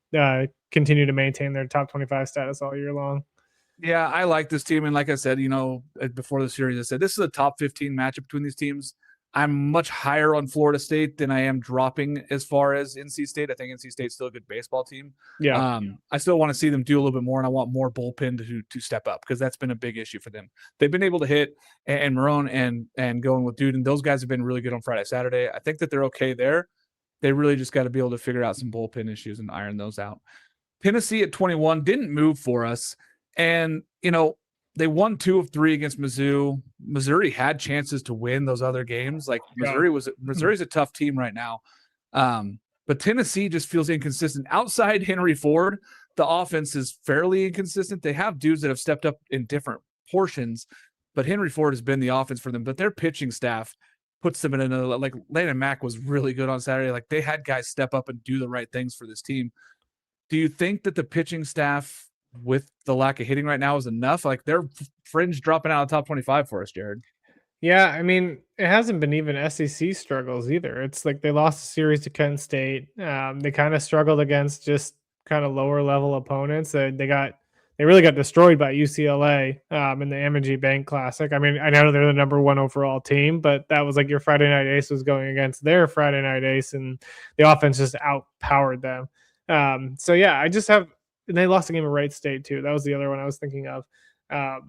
continue to maintain their top 25 status all year long. Yeah, I like this team, and like I said, before the series, I said this is a top 15 matchup between these teams. I'm much higher on Florida State than I am dropping as far as NC State. I think NC State's still a good baseball team. Yeah. I still want to see them do a little bit more, and I want more bullpen to step up because that's been a big issue for them. They've been able to hit, and Marone and going with Duden, those guys have been really good on Friday, Saturday. I think that they're okay there. They really just got to be able to figure out some bullpen issues and iron those out. Tennessee at 21 didn't move for us, and they won 2 of 3 against Mizzou. Missouri had chances to win those other games. Like Missouri's a tough team right now. But Tennessee just feels inconsistent. Outside Henry Ford, the offense is fairly inconsistent. They have dudes that have stepped up in different portions, but Henry Ford has been the offense for them. But their pitching staff puts them in another, like Landon Mack was really good on Saturday. Like they had guys step up and do the right things for this team. Do you think that the pitching staff with the lack of hitting right now is enough? Like they're fringe dropping out of the top 25 for us, Jared. Yeah, I mean, it hasn't been even SEC struggles either. It's like they lost a series to Kent State. They kind of struggled against just kind of lower level opponents. They really got destroyed by UCLA in the M&G Bank Classic. I mean, I know they're the number 1 overall team, but that was like your Friday night ace was going against their Friday night ace, and the offense just outpowered them. So yeah, and they lost a game at Wright State too. That was the other one I was thinking of. I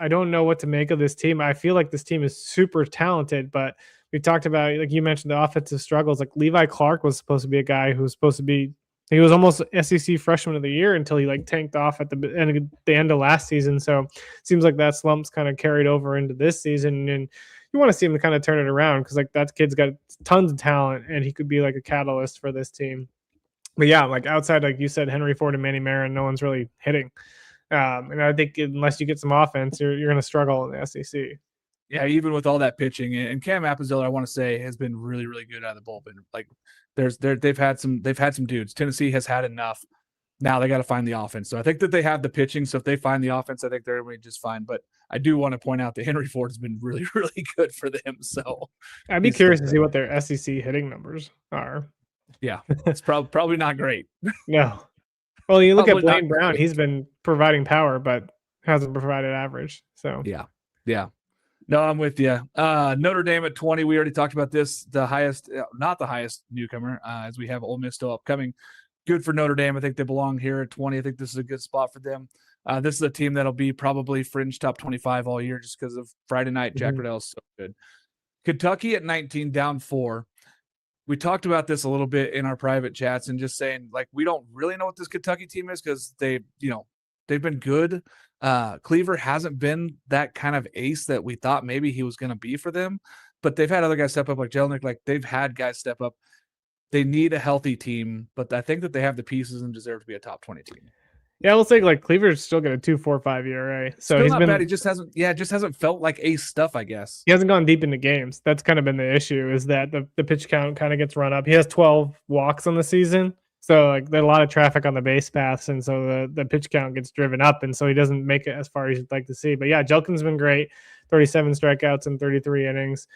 don't know what to make of this team. I feel like this team is super talented, but we talked about, like you mentioned, the offensive struggles. Like Levi Clark was supposed to be a guy who was supposed to be, he was almost SEC freshman of the year until he like tanked off at the end of last season. So it seems like that slump's kind of carried over into this season, and you want to see him kind of turn it around because like that kid's got tons of talent and he could be like a catalyst for this team. But yeah, like outside, like you said, Henry Ford and Manny Marin, no one's really hitting. And I think unless you get some offense, you're going to struggle in the SEC. Yeah, even with all that pitching, and Cam Appenzeller, I want to say, has been really, really good out of the bullpen. Like they've had some dudes. Tennessee has had enough. Now they got to find the offense. So I think that they have the pitching. So if they find the offense, I think they're going to be just fine. But I do want to point out that Henry Ford has been really, really good for them. So I'd be curious to see what their SEC hitting numbers are. Yeah, it's probably not great. No. Well, you look at Blaine Brown; he's been providing power, but hasn't provided average. So yeah. No, I'm with you. Notre Dame at 20. We already talked about this. The highest, not the highest newcomer, as we have Ole Miss still upcoming. Good for Notre Dame. I think they belong here at 20. I think this is a good spot for them. This is a team that'll be probably fringe top 25 all year just because of Friday night. Jack Riddell's so good. Kentucky at 19, down 4. We talked about this a little bit in our private chats and just saying, like, we don't really know what this Kentucky team is because they've been good. Cleaver hasn't been that kind of ace that we thought maybe he was going to be for them, but they've had other guys step up like Jelenic. Like they've had guys step up. They need a healthy team, but I think that they have the pieces and deserve to be a top 20 team. Yeah, we'll say like Cleaver's still got a 2.45 ERA. So still he's not been bad. He just hasn't felt like ace stuff, I guess. He hasn't gone deep into games. That's kind of been the issue, is that the pitch count kind of gets run up. He has 12 walks on the season. So like there's a lot of traffic on the base paths, and so the pitch count gets driven up, and so he doesn't make it as far as you'd like to see. But yeah, Jelkin's been great, 37 strikeouts in 33 innings.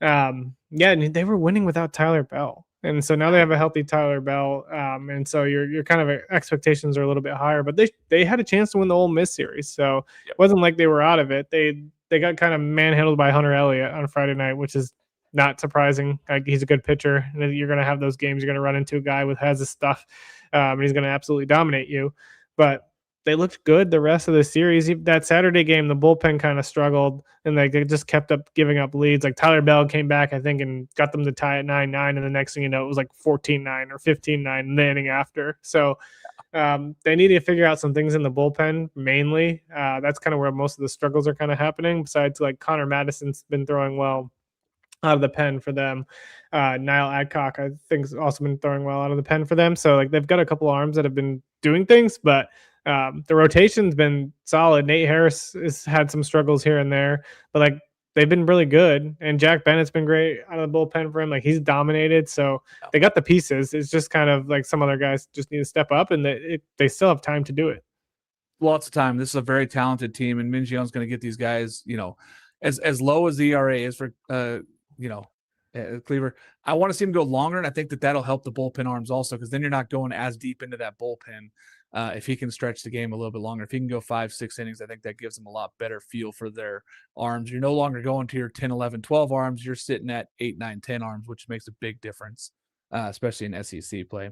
And they were winning without Tyler Bell. And so now they have a healthy Tyler Bell, and so your kind of expectations are a little bit higher. But they had a chance to win the Ole Miss series, so it wasn't like they were out of it. They got kind of manhandled by Hunter Elliott on Friday night, which is not surprising. Like, he's a good pitcher, and you're going to have those games. You're going to run into a guy with has his stuff, and he's going to absolutely dominate you. But they looked good the rest of the series. That Saturday game, the bullpen kind of struggled, and they just kept up giving up leads. Like, Tyler Bell came back, I think, and got them to tie at 9-9, and the next thing you know, it was like 14-9 or 15-9 in the inning after. So they need to figure out some things in the bullpen mainly. That's kind of where most of the struggles are kind of happening. Besides, like, Connor Madison's been throwing well out of the pen for them. Niall Adcock, I think, has also been throwing well out of the pen for them. So, like, they've got a couple arms that have been doing things, but the rotation's been solid. Nate Harris has had some struggles here and there, but like, they've been really good. And Jack Bennett's been great out of the bullpen for him. Like, he's dominated. So they got the pieces. It's just kind of like some other guys just need to step up, and they still have time to do it. Lots of time. This is a very talented team, and Minjion's going to get these guys, as low as the ERA is for, Cleaver. I want to see him go longer, and I think that'll help the bullpen arms also, because then you're not going as deep into that bullpen. If he can stretch the game a little bit longer, if he can go 5-6 innings, I think that gives them a lot better feel for their arms. You're no longer going to your 10, 11, 12 arms. You're sitting at 8, 9, 10 arms, which makes a big difference, especially in SEC play.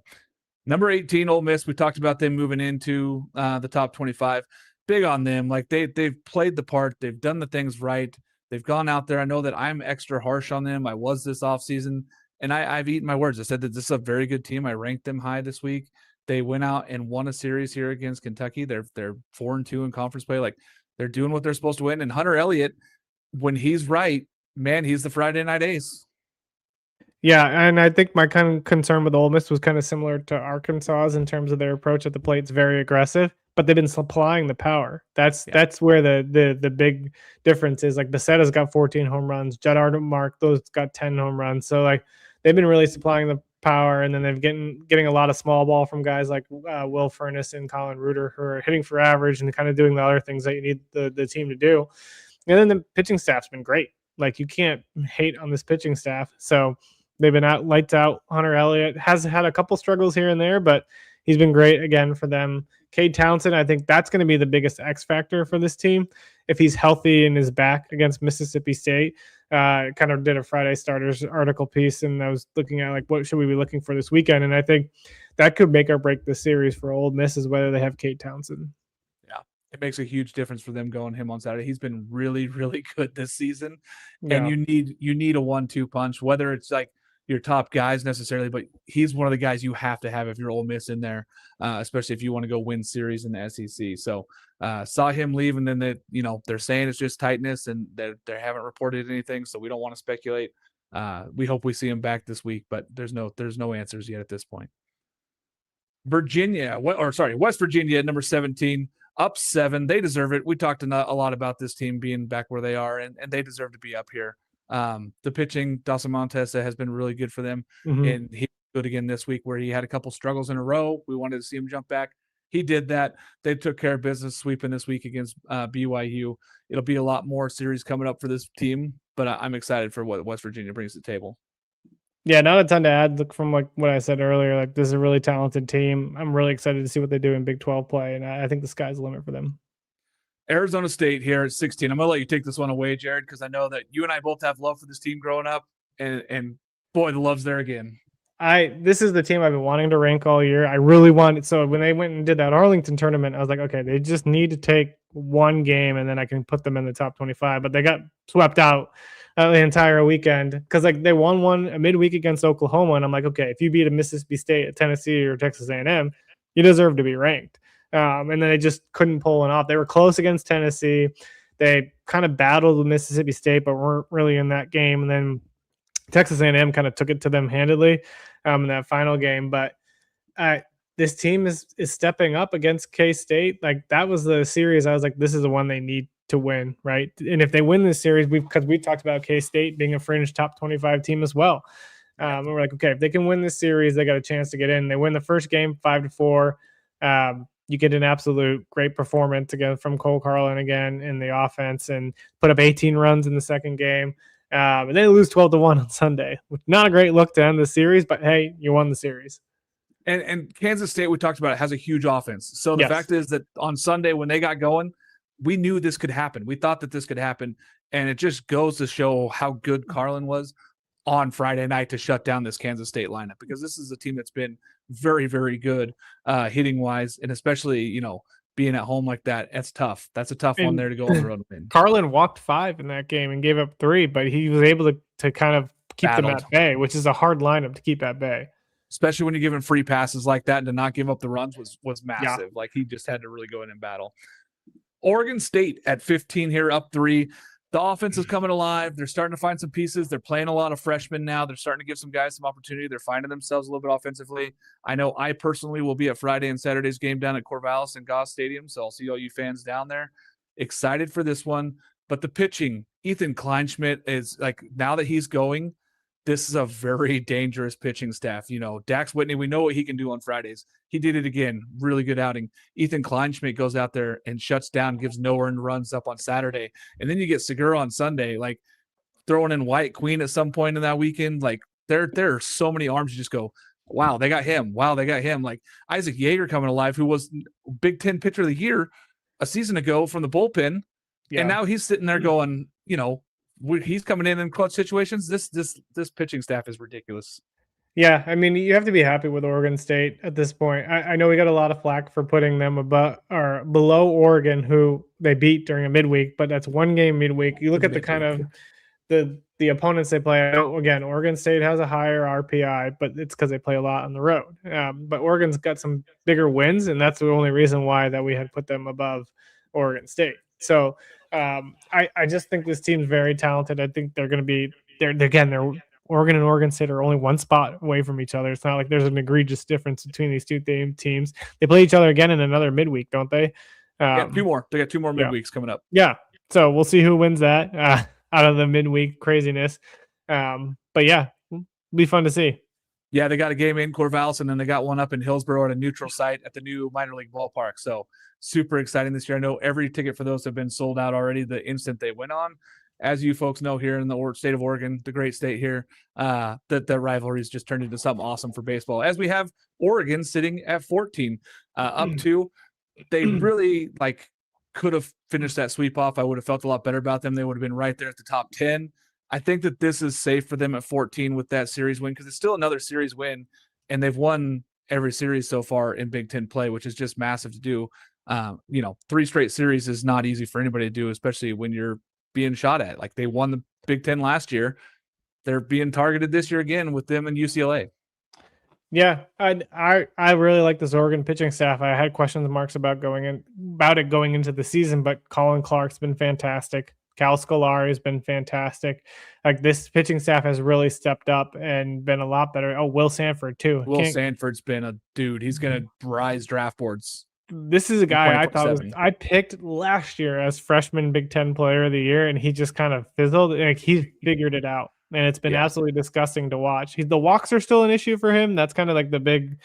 Number 18, Ole Miss. We talked about them moving into the top 25. Big on them. Like, they've played the part. They've done the things right. They've gone out there. I know that I'm extra harsh on them. I was this offseason, and I've eaten my words. I said that this is a very good team. I ranked them high this week. They went out and won a series here against Kentucky. They're 4-2 in conference play. Like, they're doing what they're supposed to win. And Hunter Elliott, when he's right, man, he's the Friday night ace. Yeah, and I think my kind of concern with Ole Miss was kind of similar to Arkansas's in terms of their approach at the plate. It's very aggressive, but they've been supplying the power. That's where the big difference is. Like, Becetta's got 14 home runs. Judd Artemark, those got 10 home runs. So, like, they've been really supplying the power, and then they've getting a lot of small ball from guys like Will Furnace and Colin Reuter, who are hitting for average and kind of doing the other things that you need the team to do. And then the pitching staff's been great. Like, you can't hate on this pitching staff. So they've been lights out. Hunter Elliott has had a couple struggles here and there, but he's been great again for them. Cade Townsend, I think that's going to be the biggest X factor for this team. If he's healthy and is back against Mississippi State, kind of did a Friday Starters article piece, and I was looking at, like, what should we be looking for this weekend? And I think that could make or break the series for Ole Miss, is whether they have Cade Townsend. Yeah, it makes a huge difference for them going him on Saturday. He's been really, really good this season, and you need a 1-2 punch, whether it's like your top guys necessarily, but he's one of the guys you have to have if you're Ole Miss in there, especially if you want to go win series in the SEC. So saw him leave, and then they're saying it's just tightness, and they haven't reported anything, so we don't want to speculate. We hope we see him back this week, but there's no answers yet at this point. West Virginia at number 17, up 7. They deserve it. We talked a lot about this team being back where they are, and they deserve to be up here. The pitching, Dawson Montesa, has been really good for them, and he good again this week, where he had a couple struggles in a row. We wanted to see him jump back. He did that. They took care of business sweeping this week against BYU. It'll be a lot more series coming up for this team, but I'm excited for what West Virginia brings to the table. Yeah, not a ton to add. Look, from like what I said earlier, like, this is a really talented team. I'm really excited to see what they do in Big 12 play, and I think the sky's the limit for them. Arizona State here at 16. I'm going to let you take this one away, Jared, because I know that you and I both have love for this team growing up, and boy, the love's there again. This is the team I've been wanting to rank all year. I really wanted. So when they went and did that Arlington tournament, I was like, okay, they just need to take one game, and then I can put them in the top 25. But they got swept out the entire weekend, because, like, they won one a midweek against Oklahoma, and I'm like, okay, if you beat a Mississippi State, a Tennessee, or Texas A&M, you deserve to be ranked. And then they just couldn't pull it off. They were close against Tennessee. They kind of battled with Mississippi State, but weren't really in that game. And then Texas A&M kind of took it to them handedly in that final game. But this team is stepping up against K-State. Like, that was the series I was like, this is the one they need to win, right? And if they win this series, because we talked about K-State being a fringe top 25 team as well. And we're like, okay, if they can win this series, they got a chance to get in. They win the first game 5-4. You get an absolute great performance again from Cole Carlin again in the offense, and put up 18 runs in the second game. And they lose 12-1 on Sunday. Not a great look to end the series, but hey, you won the series. And Kansas State, we talked about it, has a huge offense. So the fact is that on Sunday when they got going, we knew this could happen. We thought that this could happen. And it just goes to show how good Carlin was on Friday night to shut down this Kansas State lineup, because this is a team that's been very, very good hitting wise, and especially, being at home like that. That's tough. That's a tough one there to go on the road with. Carlin walked 5 in that game and gave up 3, but he was able to kind of keep them at bay, which is a hard lineup to keep at bay. Especially when you're giving free passes like that, and to not give up the runs was massive. Yeah. Like, he just had to really go in and battle. Oregon State at 15 here, up 3. The offense is coming alive. They're starting to find some pieces. They're playing a lot of freshmen now. They're starting to give some guys some opportunity. They're finding themselves a little bit offensively. I know I personally will be at Friday and Saturday's game down at Corvallis and Goss Stadium, so I'll see all you fans down there. Excited for this one. But the pitching, Ethan Kleinschmidt is like, now that he's going, this is a very dangerous pitching staff. Dax Whitney, we know what he can do on Fridays. He did it again. Really good outing. Ethan Kleinschmidt goes out there and shuts down, gives no earned runs up on Saturday. And then you get Segura on Sunday, like throwing in White Queen at some point in that weekend. Like, there are so many arms. You just go, wow, they got him. Wow, they got him. Like Isaac Yeager coming alive, who was Big Ten Pitcher of the Year a season ago from the bullpen. Yeah. And now he's sitting there going, he's coming in clutch situations. This pitching staff is ridiculous. Yeah, I mean, you have to be happy with Oregon State at this point. I know we got a lot of flack for putting them above or below Oregon, who they beat during a midweek, but that's one game midweek. You look at the kind of the opponents they play. I know, again, Oregon State has a higher RPI, but it's because they play a lot on the road. But Oregon's got some bigger wins, and that's the only reason why that we had put them above Oregon State. So I just think this team's very talented. I think they're going to be they're Oregon and Oregon State are only one spot away from each other. It's not like there's an egregious difference between these two teams. They play each other again in another midweek, don't they? Yeah, 2 more. They got 2 more midweeks coming up. Yeah. So we'll see who wins that out of the midweek craziness. But yeah, it'll be fun to see. Yeah, they got a game in Corvallis, and then they got one up in Hillsborough at a neutral site at the new minor league ballpark. So super exciting this year. I know every ticket for those have been sold out already the instant they went on. As you folks know, here in the state of Oregon, the great state here, that the rivalries just turned into something awesome for baseball. As we have Oregon sitting at 14, up 2. They really could have finished that sweep off. I would have felt a lot better about them. They would have been right there at the top 10. I think that this is safe for them at 14 with that series win, because it's still another series win, and they've won every series so far in Big Ten play, which is just massive to do. 3 straight series is not easy for anybody to do, especially when you're being shot at. Like, they won the Big Ten last year. They're being targeted this year again with them and UCLA. Yeah, I really like this Oregon pitching staff. I had questions marks about it going into the season, but Colin Clark's been fantastic. Cal Scolari has been fantastic. Like, this pitching staff has really stepped up and been a lot better. Oh, Will Sanford too. Will Sanford's been a dude. He's going to rise draft boards. This is a guy I picked last year as freshman Big Ten Player of the Year, and he just kind of fizzled. Like, he's figured it out, and it's been absolutely disgusting to watch. The walks are still an issue for him. That's kind of like the big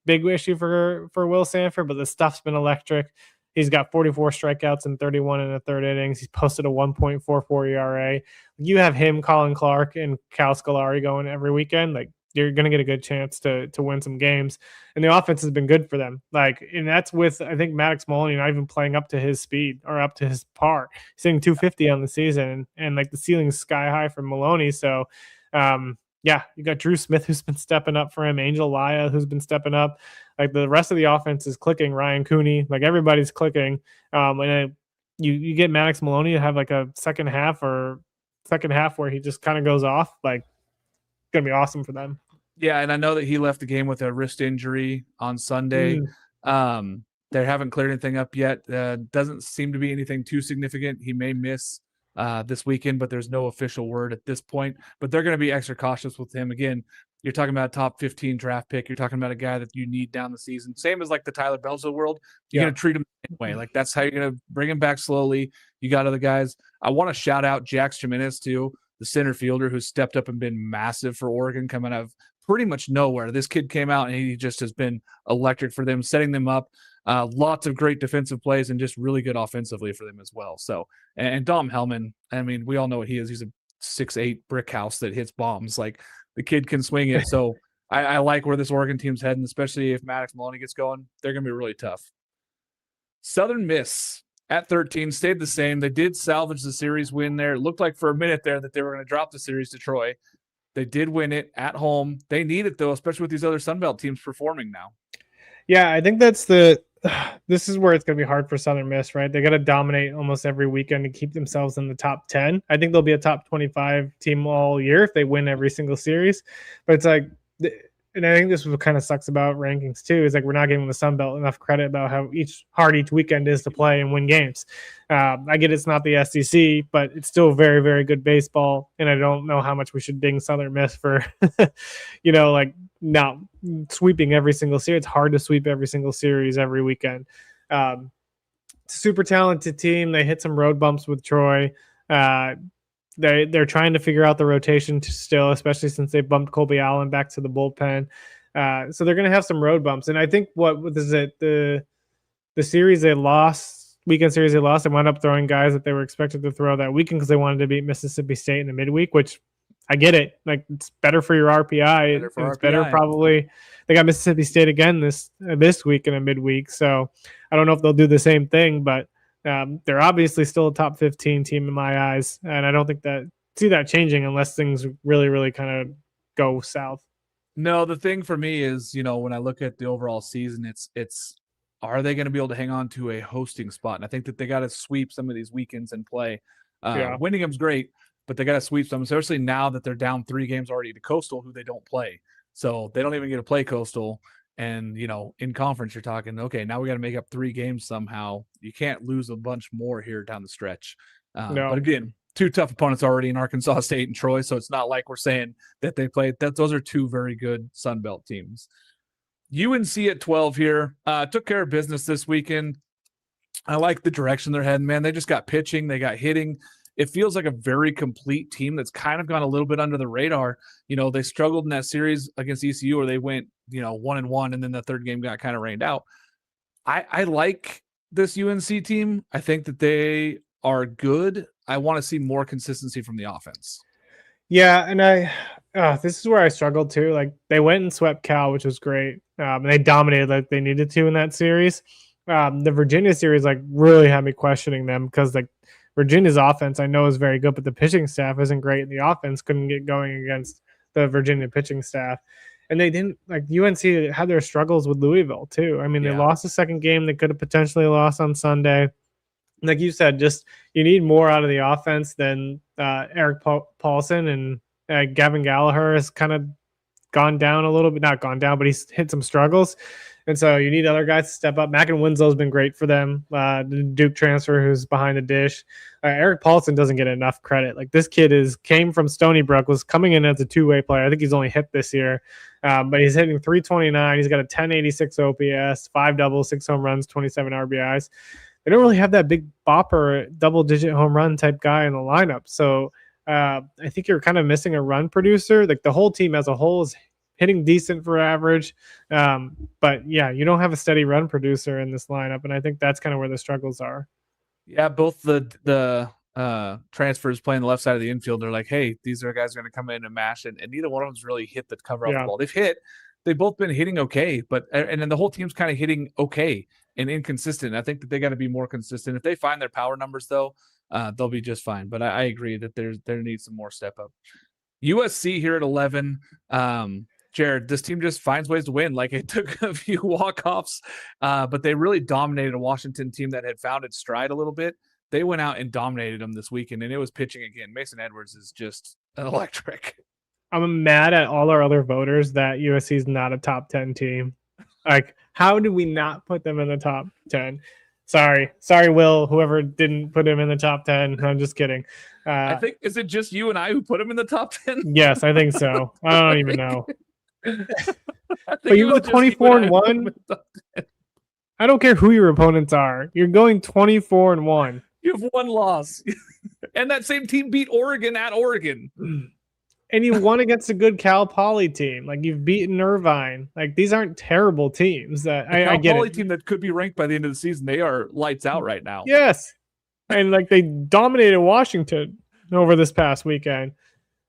issue for Will Sanford, but the stuff's been electric. He's got 44 strikeouts and 31 in the third innings. He's posted a 1.44 ERA. You have him, Colin Clark, and Cal Scolari going every weekend. Like, you're going to get a good chance to win some games. And the offense has been good for them. And that's with, I think, Maddox Maloney not even playing up to his speed or up to his par. He's hitting 250 on the season, and the ceiling's sky high for Maloney. So, you got Drew Smith, who's been stepping up for him, Angel Laya, who's been stepping up. The rest of the offense is clicking. Ryan Cooney, everybody's clicking. And you get Maddox Maloney to have a second half where he just kind of goes off. It's going to be awesome for them. Yeah, and I know that he left the game with a wrist injury on Sunday. They haven't cleared anything up yet. Doesn't seem to be anything too significant. He may miss this weekend, but there's no official word at this point. But they're going to be extra cautious with him. Again, you're talking about a top 15 draft pick. You're talking about a guy that you need down the season. Same as the Tyler Bells of the world. You're going to treat him the same way. That's how you're going to bring him back slowly. You got other guys. I want to shout out Jax Jimenez too, the center fielder who's stepped up and been massive for Oregon coming out of pretty much nowhere. This kid came out and he just has been electric for them, setting them up. Lots of great defensive plays and just really good offensively for them as well. So, and Dom Hellman, I mean, we all know what he is. He's a 6'8" brick house that hits bombs. Like the kid can swing it. So I like where this Oregon team's heading, especially if Maddox Maloney gets going. They're going to be really tough. Southern Miss at 13 stayed the same. They did salvage the series win there. It looked like for a minute there that they were going to drop the series to Troy. They did win it at home. They need it, though, especially with these other Sun Belt teams performing now. Yeah, I think this is where it's going to be hard for Southern Miss, right? They got to dominate almost every weekend to keep themselves in the top 10. I think they'll be a top 25 team all year if they win every single series. But it's like, and I think this is what kind of sucks about rankings too, is like we're not giving the Sun Belt enough credit about how hard each weekend is to play and win games. I get it's not the SEC, but it's still very, very good baseball. And I don't know how much we should ding Southern Miss for, like not sweeping every single series. It's hard to sweep every single series every weekend. Super talented team. They hit some road bumps with Troy. They're trying to figure out the rotation still, especially since they bumped Colby Allen back to the bullpen. So they're going to have some road bumps. And I think what is it? The series they lost, weekend series they lost, they wound up throwing guys that they were expected to throw that weekend because they wanted to beat Mississippi State in the midweek, which I get it. Like it's better for your RPI. It's better probably. They got Mississippi State again this week in a midweek. So I don't know if they'll do the same thing, but they're obviously still a top 15 team in my eyes, and I don't think see that changing unless things really, really kind of go south. No, the thing for me is, when I look at the overall season, it's are they going to be able to hang on to a hosting spot? And I think that they got to sweep some of these weekends and play. Winningham's great, but they got to sweep some, especially now that they're down 3 games already to Coastal, who they don't play. So they don't even get to play Coastal. And, in conference, you're talking, okay, now we got to make up 3 games somehow. You can't lose a bunch more here down the stretch. No. But again, 2 tough opponents already in Arkansas State and Troy. So it's not like we're saying that they played that. Those are 2 very good Sun Belt teams. UNC at 12 here took care of business this weekend. I like the direction they're heading, man. They just got pitching. They got hitting. It feels like a very complete team that's kind of gone a little bit under the radar. They struggled in that series against ECU where they went, 1-1, and then the third game got kind of rained out. I like this UNC team. I think that they are good. I want to see more consistency from the offense. Yeah, and this is where I struggled too. Like they went and swept Cal, which was great. And they dominated like they needed to in that series. The Virginia series really had me questioning them because Virginia's offense I know is very good, but the pitching staff isn't great, and the offense couldn't get going against the Virginia pitching staff. And they didn't UNC had their struggles with Louisville too. I mean, they lost the second game. They could have potentially lost on Sunday. Like you said, just you need more out of the offense than Eric Paulson, and Gavin Gallagher has kind of gone down a little bit. Not gone down, but he's hit some struggles. And so you need other guys to step up. Mackin Winslow's been great for them. The Duke transfer who's behind the dish. Eric Paulson doesn't get enough credit. Like this kid came from Stony Brook, was coming in as a 2-way player. I think he's only hit this year. But he's hitting 329. He's got a 1086 OPS, 5 doubles, 6 home runs, 27 RBIs. They don't really have that big bopper, double-digit home run type guy in the lineup. So I think you're kind of missing a run producer. Like the whole team as a whole is hitting decent for average. But yeah, you don't have a steady run producer in this lineup. And I think that's kind of where the struggles are. Yeah, both the transfers playing the left side of the infield, they're like, hey, these are guys going to come in and mash. And neither one of them's really hit the cover off the ball. They've both been hitting okay, and then the whole team's kind of hitting okay and inconsistent. I think that they got to be more consistent. If they find their power numbers, though, they'll be just fine. But I agree that there needs some more step up. USC here at 11. Jared, this team just finds ways to win. Like it took a few walk-offs, but they really dominated a Washington team that had found its stride a little bit. They went out and dominated them this weekend, and it was pitching again. Mason Edwards is just electric. I'm mad at all our other voters that USC is not a top 10 team. Like, how did we not put them in the top 10? Sorry, Will, whoever didn't put him in the top 10. I'm just kidding. I think, is it just you and I who put him in the top 10? Yes, I think so. I don't even know. But you go 24-1. I don't care who your opponents are. You're going 24-1. You have one loss. And that same team beat Oregon at Oregon. And you won against a good Cal Poly team. Like you've beaten Irvine. Like these aren't terrible teams. I get Poly it. Team that could be ranked by the end of the season. They are lights out right now. Yes, and like they dominated Washington. over this past weekend.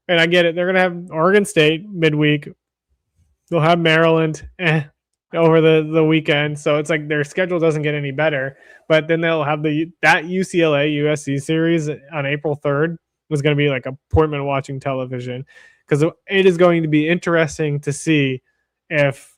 And I get it. They're going to have Oregon State midweek. They'll have Maryland over the weekend. So it's like their schedule doesn't get any better. But then they'll have that UCLA USC series on April 3rd was going to be like appointment watching television, because it is going to be interesting to see if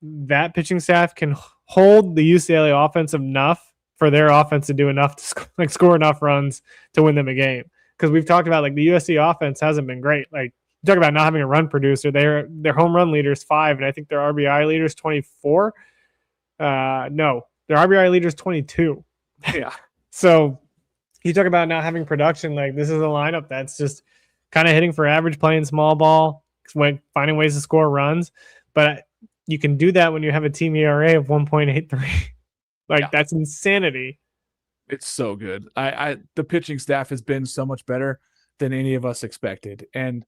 that pitching staff can hold the UCLA offense enough for their offense to do enough to score enough runs to win them a game. Because we've talked about like the USC offense hasn't been great. Like you talk about not having a run producer, their home run leader is 5, and I think their RBI leader is 24. No, their RBI leader is 22. Yeah. So you talk about not having production. Like this is a lineup that's just kind of hitting for average, playing small ball, finding ways to score runs. But you can do that when you have a team ERA of 1.83. That's insanity. It's so good. The pitching staff has been so much better than any of us expected. And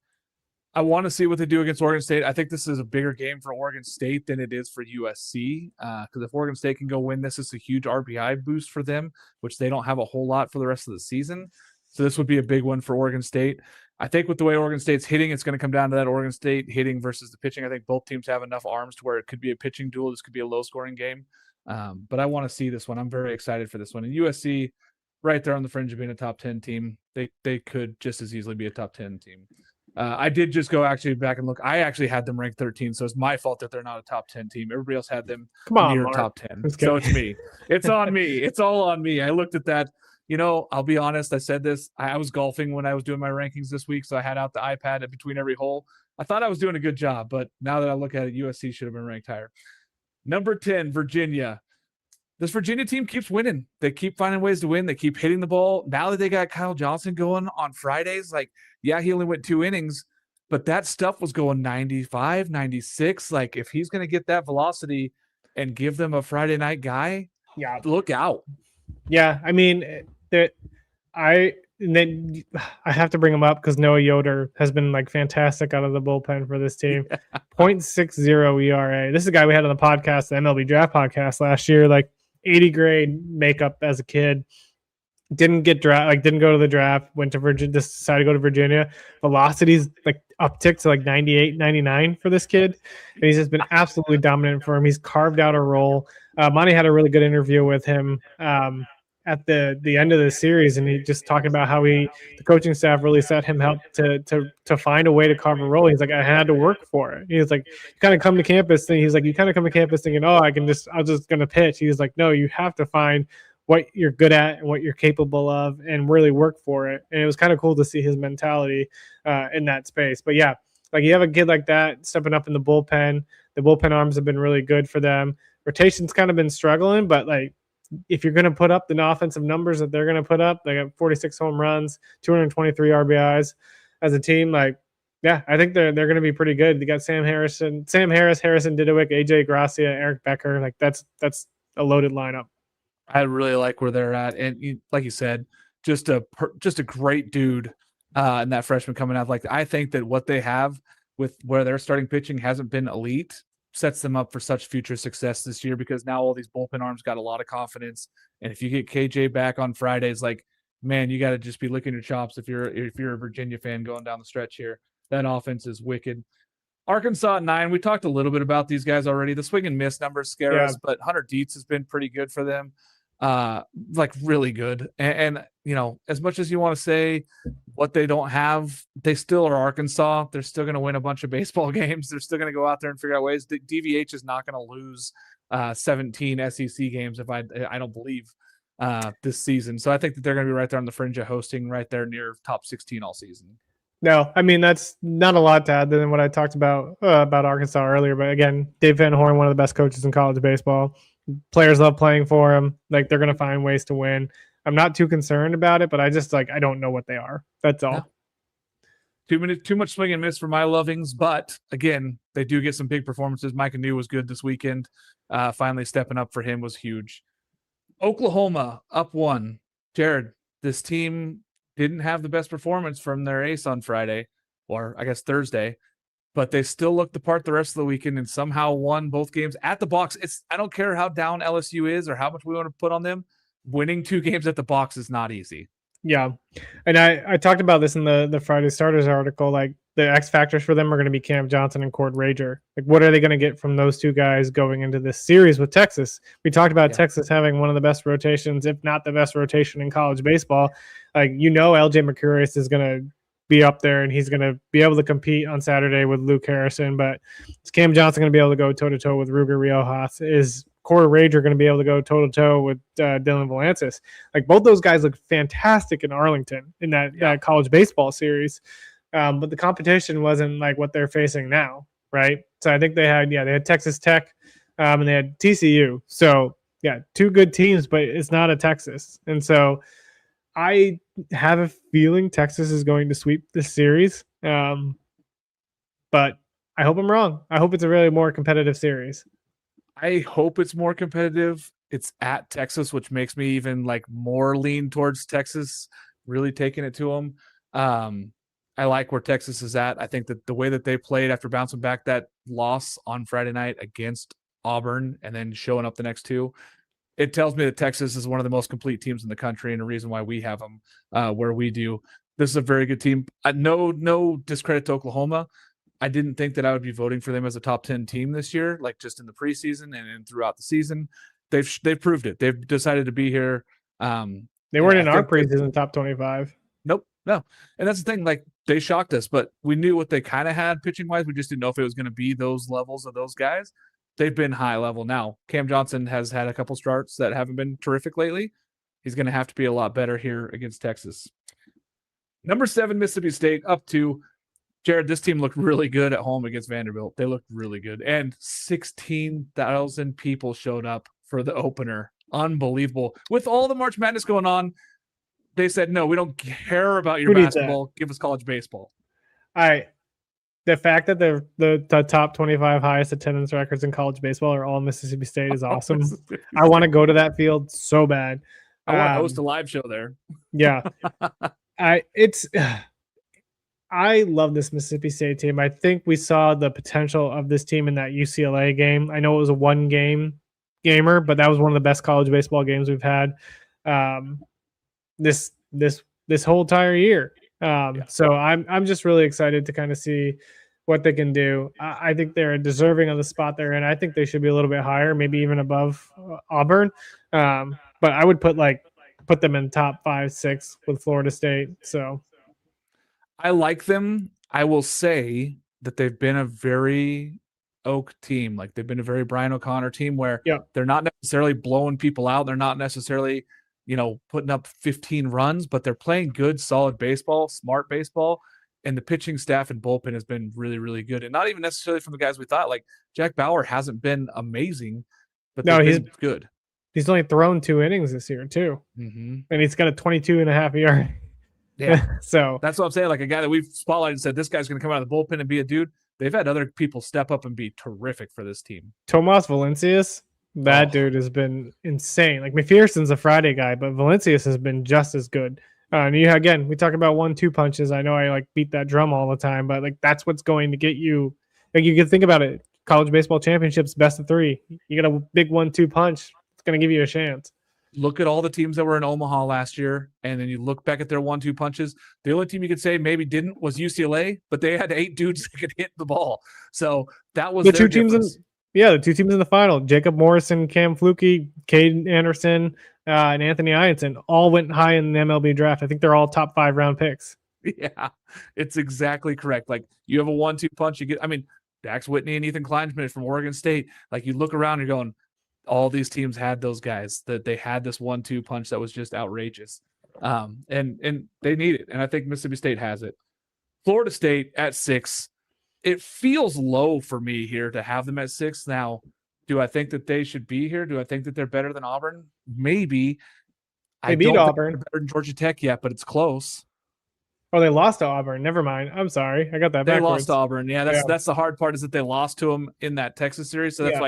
I want to see what they do against Oregon State. I think this is a bigger game for Oregon State than it is for USC. Because if Oregon State can go win, this is a huge RBI boost for them, which they don't have a whole lot for the rest of the season. So this would be a big one for Oregon State. I think with the way Oregon State's hitting, it's going to come down to that Oregon State hitting versus the pitching. I think both teams have enough arms to where it could be a pitching duel. This could be a low-scoring game. But I want to see this one. I'm very excited for this one. And USC, right there on the fringe of being a top 10 team, they could just as easily be a top 10 team. I did just go actually back and look. I actually had them ranked 13, so it's my fault that they're not a top 10 team. Everybody else had them near top 10. So it's me. It's on me. It's all on me. I looked at that. You know, I'll be honest. I said this. I was golfing when I was doing my rankings this week, so I had out the iPad in between every hole. I thought I was doing a good job, but now that I look at it, USC should have been ranked higher. Number 10, Virginia. This Virginia team keeps winning. They keep finding ways to win. They keep hitting the ball. Now that they got Kyle Johnson going on Fridays, like, yeah, he only went 2 innings, but that stuff was going 95, 96. Like, if he's going to get that velocity and give them a Friday night guy, yeah, look out. Yeah, I mean, I have to bring him up because Noah Yoder has been like fantastic out of the bullpen for this team. 0.60 ERA. This is a guy we had on the podcast, the MLB Draft podcast last year, like 80 grade makeup as a kid. Didn't go to the draft, went to Virginia, decided to go to Virginia. Velocity's like uptick to like 98, 99 for this kid. And he's just been absolutely dominant for him. He's carved out a role. Monty had a really good interview with him at the end of the series, and he just talking about how the coaching staff really set him up to find a way to carve a role. He's like, I had to work for it. He was like, you kind of come to campus thinking, oh, I'm just going to pitch. He was like, no, you have to find what you're good at and what you're capable of and really work for it. And it was kind of cool to see his mentality in that space. But yeah, like you have a kid like that stepping up in the bullpen. The bullpen arms have been really good for them. Rotation's kind of been struggling, but like if you're going to put up the offensive numbers that they're going to put up, they got 46 home runs, 223 RBIs as a team. Like, yeah, I think they're going to be pretty good. They got Sam Harris, Harrison Didowick, AJ Gracia, Eric Becker. Like that's a loaded lineup. I really like where they're at, and like you said, just a great dude, and that freshman coming out. Like I think that what they have with where they're starting pitching hasn't been elite, sets them up for such future success this year because now all these bullpen arms got a lot of confidence, and if you get KJ back on Fridays, like man, you got to just be licking your chops if you're a Virginia fan going down the stretch here. That offense is wicked. Arkansas at 9. We talked a little bit about these guys already. The swing and miss numbers scare us, but Hunter Dietz has been pretty good for them. Like really good. And you know, as much as you want to say what they don't have, they still are Arkansas. They're still going to win a bunch of baseball games. They're still going to go out there and figure out ways. DVH is not going to lose 17 SEC games if I don't believe this season. So I think that they're going to be right there on the fringe of hosting, right there near top 16 all season. No, I mean, that's not a lot to add than what I talked about Arkansas earlier. But again, Dave Van Horn, one of the best coaches in college baseball. Players love playing for him. Like they're going to find ways to win. I'm not too concerned about it, but I just I don't know what they are. That's all. No. Too much swing and miss for my lovings, but again, they do get some big performances. Mike Anu was good this weekend. Finally stepping up for him was huge. Oklahoma up 1. Jared, this team didn't have the best performance from their ace on Friday, or I guess Thursday, but they still looked the part the rest of the weekend and somehow won both games at the box. I don't care how down LSU is or how much we want to put on them. Winning 2 games at the box is not easy. Yeah. And I talked about this in the Friday Starters article. Like the X factors for them are going to be Cam Johnson and Cord Rager. Like, what are they going to get from those two guys going into this series with Texas? We talked about Texas having one of the best rotations, if not the best rotation in college baseball. Like, LJ Mercurius is going to be up there and he's going to be able to compete on Saturday with Luke Harrison. But is Cam Johnson going to be able to go toe to toe with Ruger Riojas? Is Cord Rager going to be able to go toe to toe with Dylan Valances? Like, both those guys look fantastic in Arlington in that college baseball series. But the competition wasn't like what they're facing now, right? So I think they had Texas Tech and they had TCU. So yeah, two good teams, but it's not a Texas. And so I have a feeling Texas is going to sweep this series. But I hope I'm wrong. I hope it's a really more competitive series. I hope it's more competitive. It's at Texas, which makes me even like more lean towards Texas, really taking it to them. I like where Texas is at. I think that the way that they played after bouncing back that loss on Friday night against Auburn and then showing up the next two, it tells me that Texas is one of the most complete teams in the country and a reason why we have them where we do. This is a very good team. No discredit to Oklahoma. I didn't think that I would be voting for them as a top 10 team this year, like just in the preseason and throughout the season. They've proved it. They've decided to be here. They weren't in our preseason top 25. Nope. No. And that's the thing. Like, they shocked us, but we knew what they kind of had pitching wise. We just didn't know if it was going to be those levels of those guys. They've been high level. Now, Cam Johnson has had a couple starts that haven't been terrific lately. He's going to have to be a lot better here against Texas. Number 7, Mississippi State, up to Jared. This team looked really good at home against Vanderbilt. They looked really good. And 16,000 people showed up for the opener. Unbelievable. With all the March Madness going on, they said, no, we don't care about your basketball. Give us college baseball. The fact that the top 25 highest attendance records in college baseball are all Mississippi State is awesome. I want to go to that field so bad. I want to host a live show there. Yeah. I love this Mississippi State team. I think we saw the potential of this team in that UCLA game. I know it was a one-gamer, but that was one of the best college baseball games we've had this whole entire year. So I'm just really excited to kind of see what they can do. I think they're deserving of the spot they're in. I think they should be a little bit higher, maybe even above Auburn. But I would put them in top 5, 6 with Florida State. So I like them. I will say that they've been a very Oak team. Like, they've been a very Brian O'Connor team where they're not necessarily blowing people out. They're not necessarily, putting up 15 runs, but they're playing good, solid baseball, smart baseball. And the pitching staff and bullpen has been really, really good. And not even necessarily from the guys we thought. Like, Jack Bauer hasn't been amazing, but he's good. He's only thrown 2 innings this year too. Mm-hmm. And he's got a 22.5 ERA. Yeah. So that's what I'm saying. Like, a guy that we've spotlighted and said, this guy's going to come out of the bullpen and be a dude. They've had other people step up and be terrific for this team. Tomas Valencius, that dude has been insane. Like, McPherson's a Friday guy, but Valencius has been just as good. And we talk about 1-2 punches. I know I beat that drum all the time, but that's what's going to get you. Like, you can think about it. College baseball championships, best of 3. You got a big 1-2 punch. It's going to give you a chance. Look at all the teams that were in Omaha last year, and then you look back at their 1-2 punches. The only team you could say maybe didn't was UCLA, but they had 8 dudes that could hit the ball. So that was the 2 teams the 2 teams in the final. Jacob Morrison, Cam Fluke, Cade Anderson, and Anthony Ianson all went high in the MLB draft. I think they're all top 5 round picks. Yeah, it's exactly correct. Like, you have a 1-2 punch. Dax Whitney and Ethan Kleinsmith from Oregon State. Like, you look around and you're going, all these teams had those guys that they had this 1-2 punch that was just outrageous. And they need it. And I think Mississippi State has it. Florida State at 6. It feels low for me here to have them at 6. Now, do I think that they should be here? Do I think that they're better than Auburn? Maybe. They beat Auburn. They're better than Georgia Tech yet, but it's close. Oh, they lost to Auburn. Never mind. I'm sorry. I got that backwards. They lost to Auburn. Yeah, that's the hard part, is that they lost to them in that Texas series. So that's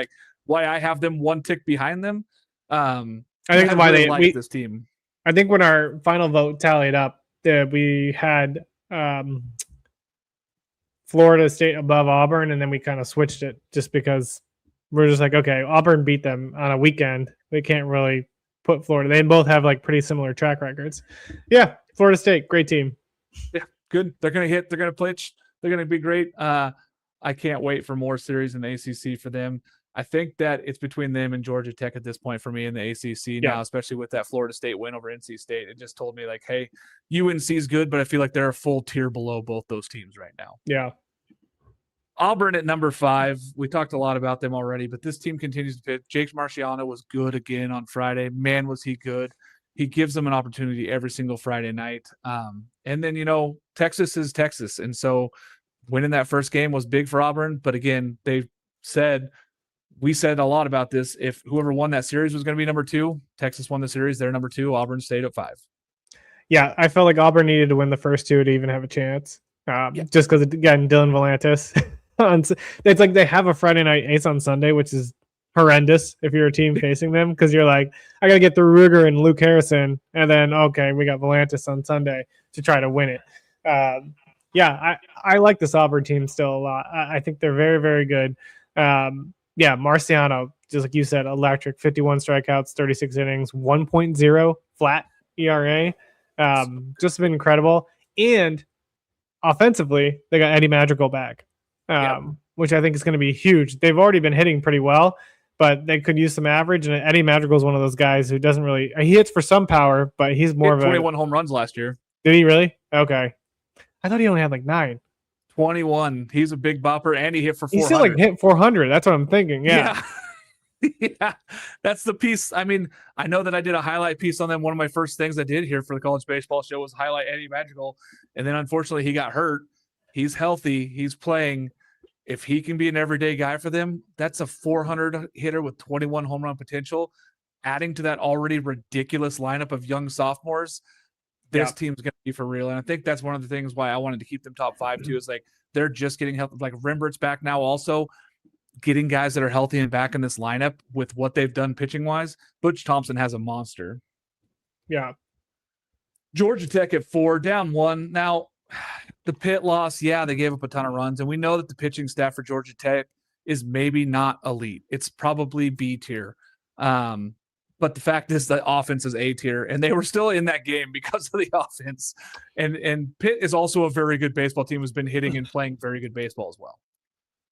why I have them 1 tick behind them. I think that's why they like this team. I think when our final vote tallied up, we had Florida State above Auburn, and then we kind of switched it just because we're just like, okay, Auburn beat them on a weekend. They can't really put Florida. They both have pretty similar track records. Yeah, Florida State, great team. Yeah, good. They're going to hit. They're going to pitch. They're going to be great. I can't wait for more series in the ACC for them. I think that it's between them and Georgia Tech at this point for me in the ACC now, especially with that Florida State win over NC State. It just told me like, hey, UNC is good, but I feel like they're a full tier below both those teams right now. Yeah. Auburn at number 5. We talked a lot about them already, but this team continues to pitch. Jake Marciano was good again on Friday. Man, was he good. He gives them an opportunity every single Friday night. And then, Texas is Texas. And so winning that first game was big for Auburn. But again, we said a lot about this. If whoever won that series was going to be number 2, Texas won the series. They're number 2. Auburn stayed at 5. Yeah, I felt like Auburn needed to win the first 2 to even have a chance. Just because, again, Dylan Volantis. It's like they have a Friday night ace on Sunday, which is horrendous if you're a team facing them, because you're like, I got to get through Ruger and Luke Harrison, and then, okay, we got Volantis on Sunday to try to win it. I like this Auburn team still a lot. I think they're very, very good. Marciano, just like you said, electric, 51 strikeouts, 36 innings, 1.0 flat ERA. Just been incredible. And offensively, they got Eddie Madrigal back, which I think is going to be huge. They've already been hitting pretty well, but they could use some average. And Eddie Madrigal is one of those guys who doesn't really – he hits for some power, but he's more of a – 21 home runs last year. Did he really? Okay. I thought he only had like 9. 21. He's a big bopper, and he hit for 400. He still like hit 400. That's what I'm thinking. Yeah. Yeah, that's the piece. I mean, I know that I did a highlight piece on them. One of my first things I did here for the college baseball show was highlight Eddie Madrigal, and then unfortunately he got hurt. He's healthy. He's playing. If he can be an everyday guy for them, that's a 400 hitter with 21 home run potential. Adding to that already ridiculous lineup of young sophomores, this team's going to be for real. And I think that's one of the things why I wanted to keep them top 5 too, is like they're just getting healthy. Like Rembert's back now also. Getting guys that are healthy and back in this lineup with what they've done pitching wise. Butch Thompson has a monster. Yeah. Georgia Tech at 4, down 1. Now, the pit loss, they gave up a ton of runs, and we know that the pitching staff for Georgia Tech is maybe not elite. It's probably B tier. But the fact is the offense is A tier, and they were still in that game because of the offense. And Pitt is also a very good baseball team, who's been hitting and playing very good baseball as well.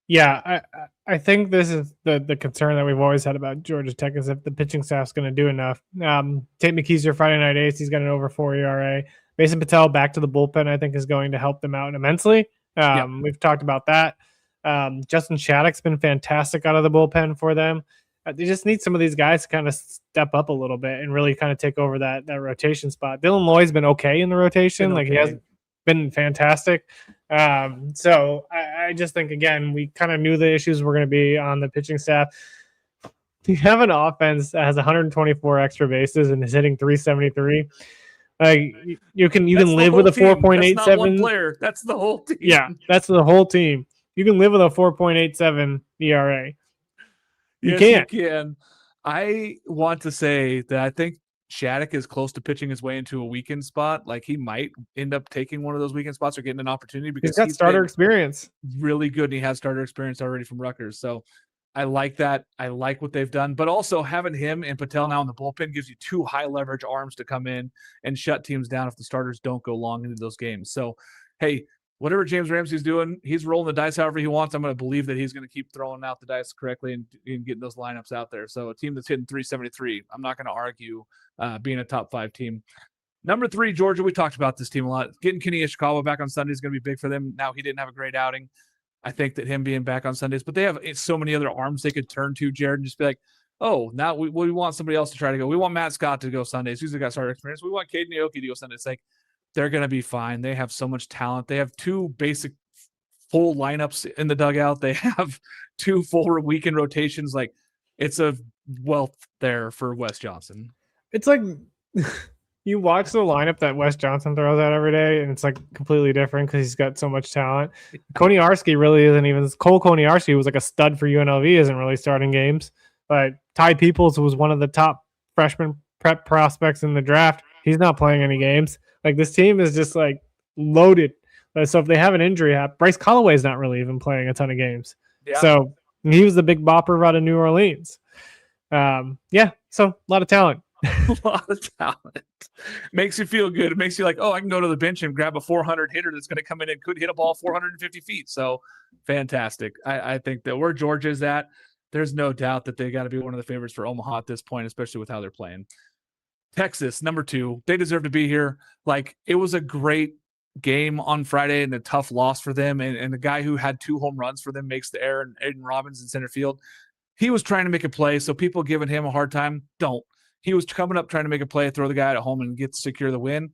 Yeah, I think this is the concern that we've always had about Georgia Tech, is if the pitching staff's going to do enough. Tate McKee's your Friday night ace. He's got an over 4 ERA. Mason Patel back to the bullpen, I think, is going to help them out immensely. We've talked about that. Justin Shattuck's been fantastic out of the bullpen for them. They just need some of these guys to kind of step up a little bit and really kind of take over that rotation spot. Dylan Loy's been okay in the rotation. He hasn't been fantastic. So I just think, again, we kind of knew the issues were going to be on the pitching staff. You have an offense that has 124 extra bases and is hitting 373. You can live with a 4.87. That's not one player. That's the whole team. Yeah, that's the whole team. You can live with a 4.87 ERA. You can. I want to say that I think Shattuck is close to pitching his way into a weekend spot. Like, he might end up taking one of those weekend spots or getting an opportunity because he's got starter experience. Really good, and he has starter experience already from Rutgers. So I like that. I like what they've done. But also having him and Patel now in the bullpen gives you 2 high leverage arms to come in and shut teams down if the starters don't go long into those games. So, hey, whatever James Ramsey's doing, he's rolling the dice however he wants. I'm going to believe that he's going to keep throwing out the dice correctly and getting those lineups out there. So a team that's hitting 373, I'm not going to argue being a top 5 team. Number 3, Georgia. We talked about this team a lot. Getting Kenny Ishikawa back on Sunday is going to be big for them. Now, he didn't have a great outing. I think that him being back on Sundays, but they have so many other arms they could turn to, Jared, and just be like, oh, now we want somebody else to try to go. We want Matt Scott to go Sundays. He's got starter experience. We want Caden Aoki to go Sundays. It's like, they're going to be fine. They have so much talent. They have 2 basic full lineups in the dugout. They have 2 full weekend rotations. Like, it's a wealth there for Wes Johnson. It's like you watch the lineup that Wes Johnson throws out every day, and it's like completely different because he's got so much talent. Koniarski really isn't even – Cole Koniarski was like a stud for UNLV, isn't really starting games. But Ty Peoples was one of the top freshman prep prospects in the draft. He's not playing any games. Like, this team is just like loaded. So if they have an injury, Bryce Callaway is not really even playing a ton of games. Yeah. So he was the big bopper out of New Orleans. So a lot of talent. A lot of talent. Makes you feel good. It makes you like, oh, I can go to the bench and grab a 400 hitter that's going to come in and could hit a ball 450 feet. So fantastic. I think that where Georgia's at, there's no doubt that they got to be one of the favorites for Omaha at this point, especially with how they're playing. Texas, number 2. They deserve to be here. Like, it was a great game on Friday and a tough loss for them. And the guy who had 2 home runs for them makes the error, and Aiden Robbins in center field. He was trying to make a play, so people giving him a hard time, don't. He was coming up trying to make a play, throw the guy at home, and secure the win.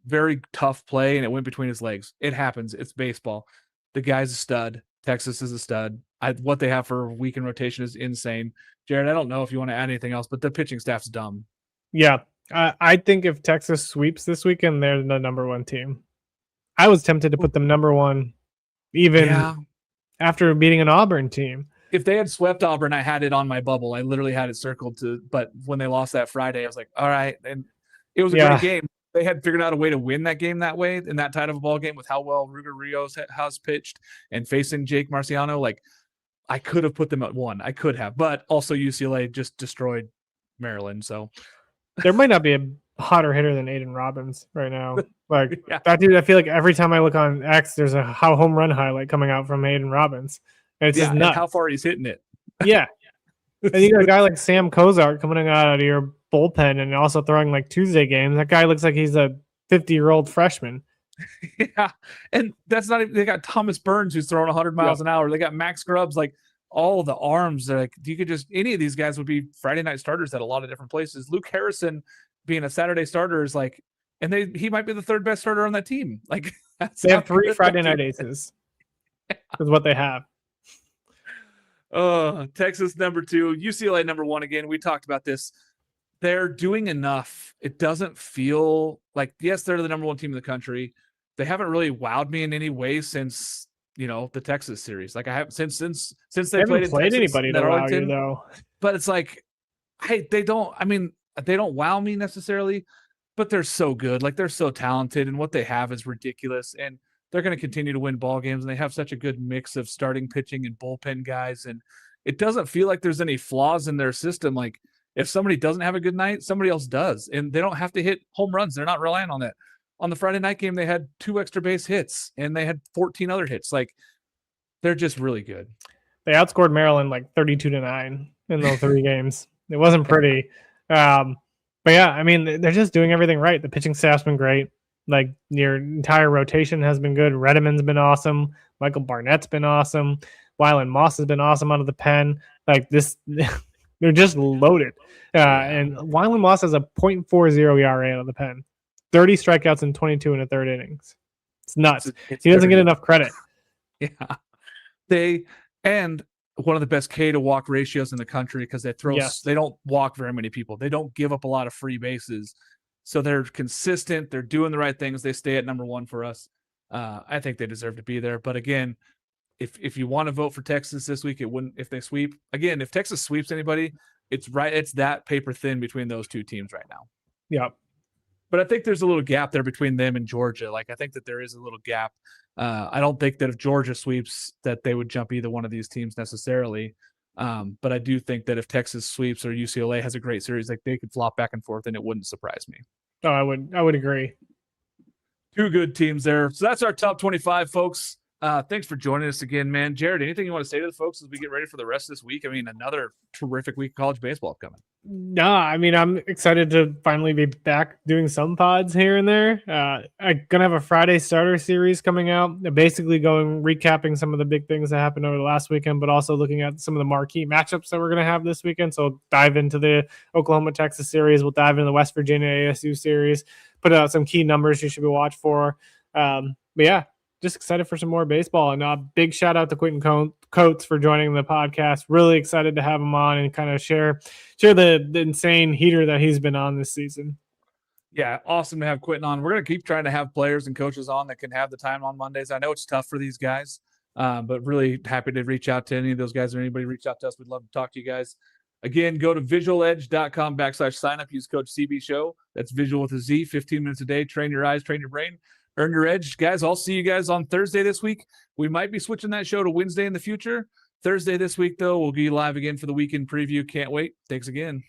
Very tough play, and it went between his legs. It happens. It's baseball. The guy's a stud. Texas is a stud. What they have for weekend rotation is insane. Jared, I don't know if you want to add anything else, but the pitching staff's dumb. Yeah. I think if Texas sweeps this weekend, they're the number 1 team. I was tempted to put them number 1, even after beating an Auburn team. If they had swept Auburn, I had it on my bubble. I literally had it circled but when they lost that Friday, I was like, all right. And it was a great game. They had figured out a way to win that game that way, in that tight of a ball game, with how well Ruger Rios has pitched and facing Jake Marciano. Like, I could have put them at 1. I could have, but also UCLA just destroyed Maryland. So there might not be a hotter hitter than Aiden Robbins right now. Like that dude, I feel like every time I look on X, there's a home run highlight coming out from Aiden Robbins. It's just nuts. How far he's hitting it. Yeah. And you got a guy like Sam Kozart coming out of your bullpen and also throwing like Tuesday games. That guy looks like he's a 50-year-old freshman. Yeah. And that's not even, they got Thomas Burns who's throwing 100 miles an hour. They got Max Grubbs, like all the arms. Like, you could just, any of these guys would be Friday night starters at a lot of different places. Luke Harrison being a Saturday starter is like, and he might be the 3rd best starter on that team. Like, they have 3 Friday night aces. Is what they have. Texas number 2, UCLA number 1 again. We talked about this. They're doing enough. It doesn't feel like, yes, they're the number 1 team in the country. They haven't really wowed me in any way since, the Texas series. Like, I haven't since they played Texas, anybody to wow you, though. But it's like, hey, they don't wow me necessarily, but they're so good. Like, they're so talented, and what they have is ridiculous. And they're going to continue to win ball games, and they have such a good mix of starting pitching and bullpen guys. And it doesn't feel like there's any flaws in their system. Like, if somebody doesn't have a good night, somebody else does, and they don't have to hit home runs. They're not relying on that. On the Friday night game, they had 2 extra base hits, and they had 14 other hits. Like, they're just really good. They outscored Maryland like 32-9 in those 3 games. It wasn't pretty. But yeah, I mean, they're just doing everything right. The pitching staff's been great. Like, your entire rotation has been good. Redemann's been awesome. Michael Barnett's been awesome. Wyland Moss has been awesome out of the pen. Like, this, they're just loaded. And Wyland Moss has a .40 ERA out of the pen. 30 strikeouts and 22 in the 3rd innings. It's nuts. He doesn't get enough credit. Yeah. And one of the best K to walk ratios in the country, because they don't walk very many people. They don't give up a lot of free bases. So they're consistent. They're doing the right things. They stay at number 1 for us. I think they deserve to be there. But again, if you want to vote for Texas this week, it wouldn't, if they sweep. Again, if Texas sweeps anybody, it's that paper thin between those 2 teams right now. Yeah. But I think there's a little gap there between them and Georgia. Like, I think that there is a little gap. I don't think that if Georgia sweeps that they would jump either one of these teams necessarily. But I do think that if Texas sweeps or UCLA has a great series, like, they could flop back and forth, and it wouldn't surprise me. Oh, I would agree. 2 good teams there. So that's our top 25, folks. Thanks for joining us again, man. Jared, anything you want to say to the folks as we get ready for the rest of this week? I mean, another terrific week of college baseball upcoming. No, I mean, I'm excited to finally be back doing some pods here and there. I'm going to have a Friday starter series coming out, basically recapping some of the big things that happened over the last weekend, but also looking at some of the marquee matchups that we're going to have this weekend. So dive into the Oklahoma-Texas series. We'll dive into the West Virginia ASU series, put out some key numbers you should be watching for. But yeah, just excited for some more baseball. And a big shout out to Quinton Coates for joining the podcast. Really excited to have him on and kind of share the insane heater that he's been on this season. Yeah, awesome to have Quinton on. We're going to keep trying to have players and coaches on that can have the time on Mondays. I know it's tough for these guys, but really happy to reach out to any of those guys or anybody reach out to us. We'd love to talk to you guys. Again, go to visualedge.com/sign-up. Use code CB Show. That's visual with a Z. 15 minutes a day. Train your eyes, train your brain. Earn your edge. Guys, I'll see you guys on Thursday this week. We might be switching that show to Wednesday in the future. Thursday this week, though, we'll be live again for the weekend preview. Can't wait. Thanks again.